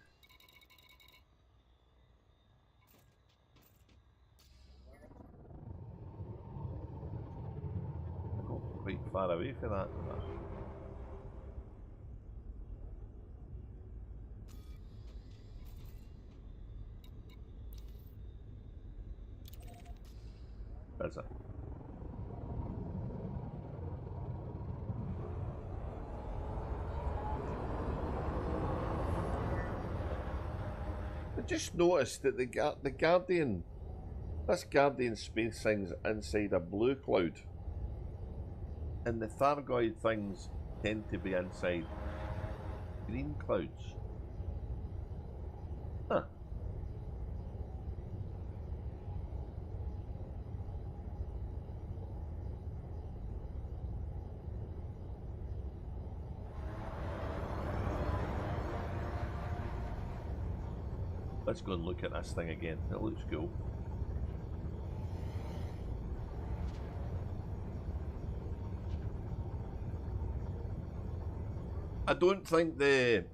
I got quite far away from that. Is it? I just noticed that the Guardian, this Guardian space thing's inside a blue cloud, and the Thargoid things tend to be inside green clouds. Huh. Let's go and look at this thing again. It looks cool. I don't think the...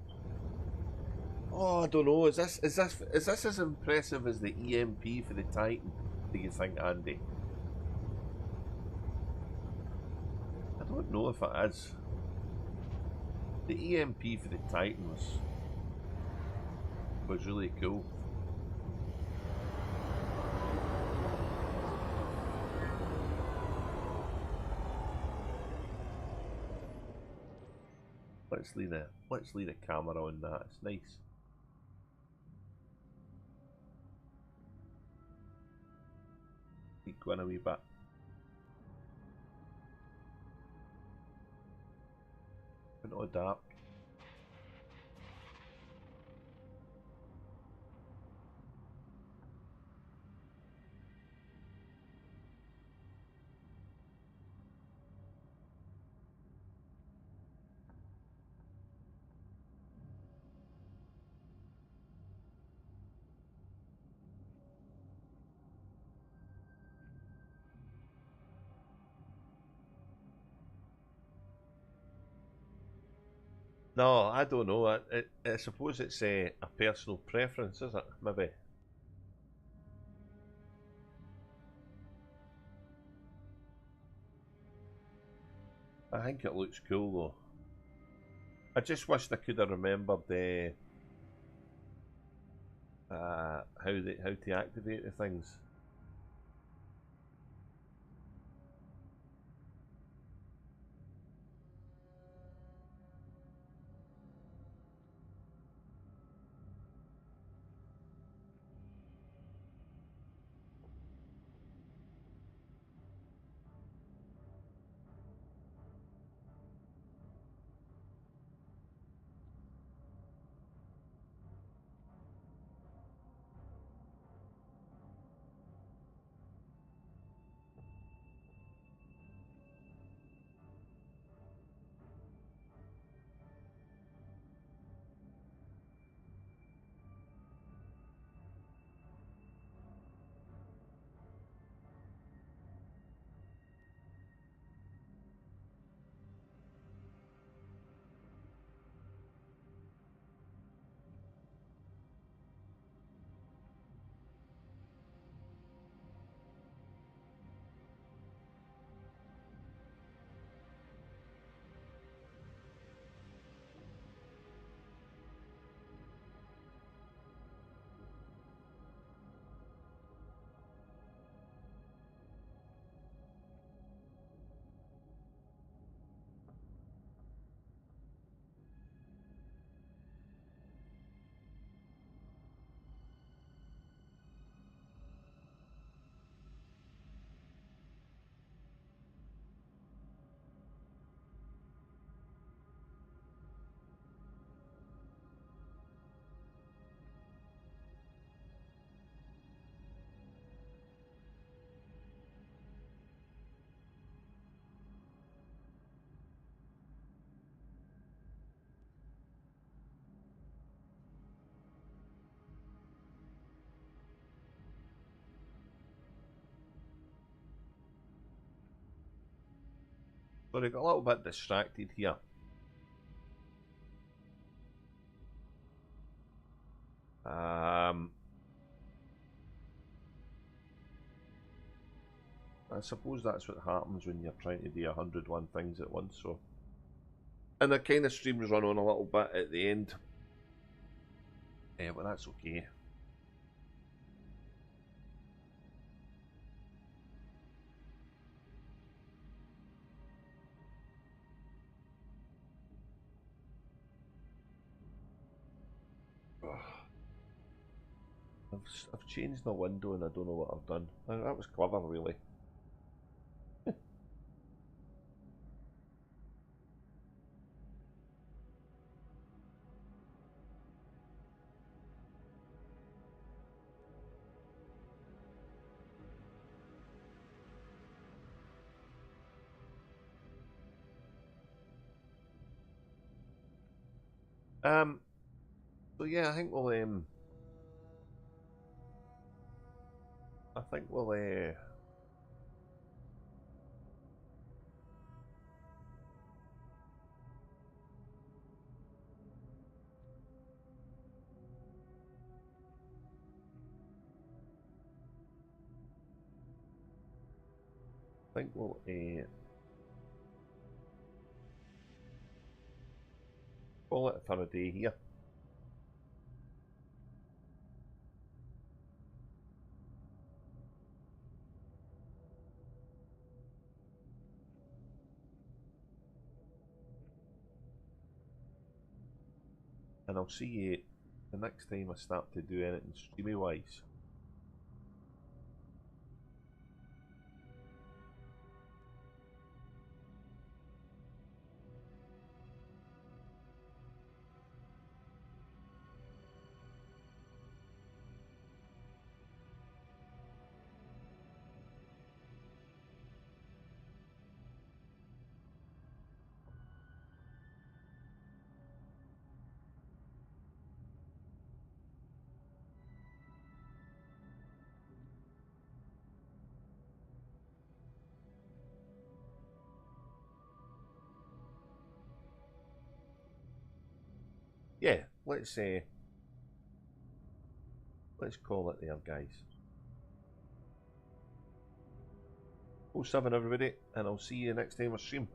Oh, I don't know. Is this as impressive as the EMP for the Titan? Do you think, Andy? I don't know if it is. The EMP for the Titan was really cool. Let's leave the camera on that. It's nice. Keep going a wee bit. Into dark. No, I don't know. I suppose it's a personal preference, is it? Maybe. I think it looks cool though. I just wished I could have remembered how to activate the things. Sorry, got a little bit distracted here. I suppose that's what happens when you're trying to do 101 things at once, so. And the kind of streams run on a little bit at the end. But that's okay. I've changed my window and I don't know what I've done. That was clever, really. So yeah, I think we'll call it for a day here. And I'll see you the next time I start to do anything streamy wise. Yeah, let's call it there, guys. 07 everybody, and I'll see you next time I stream.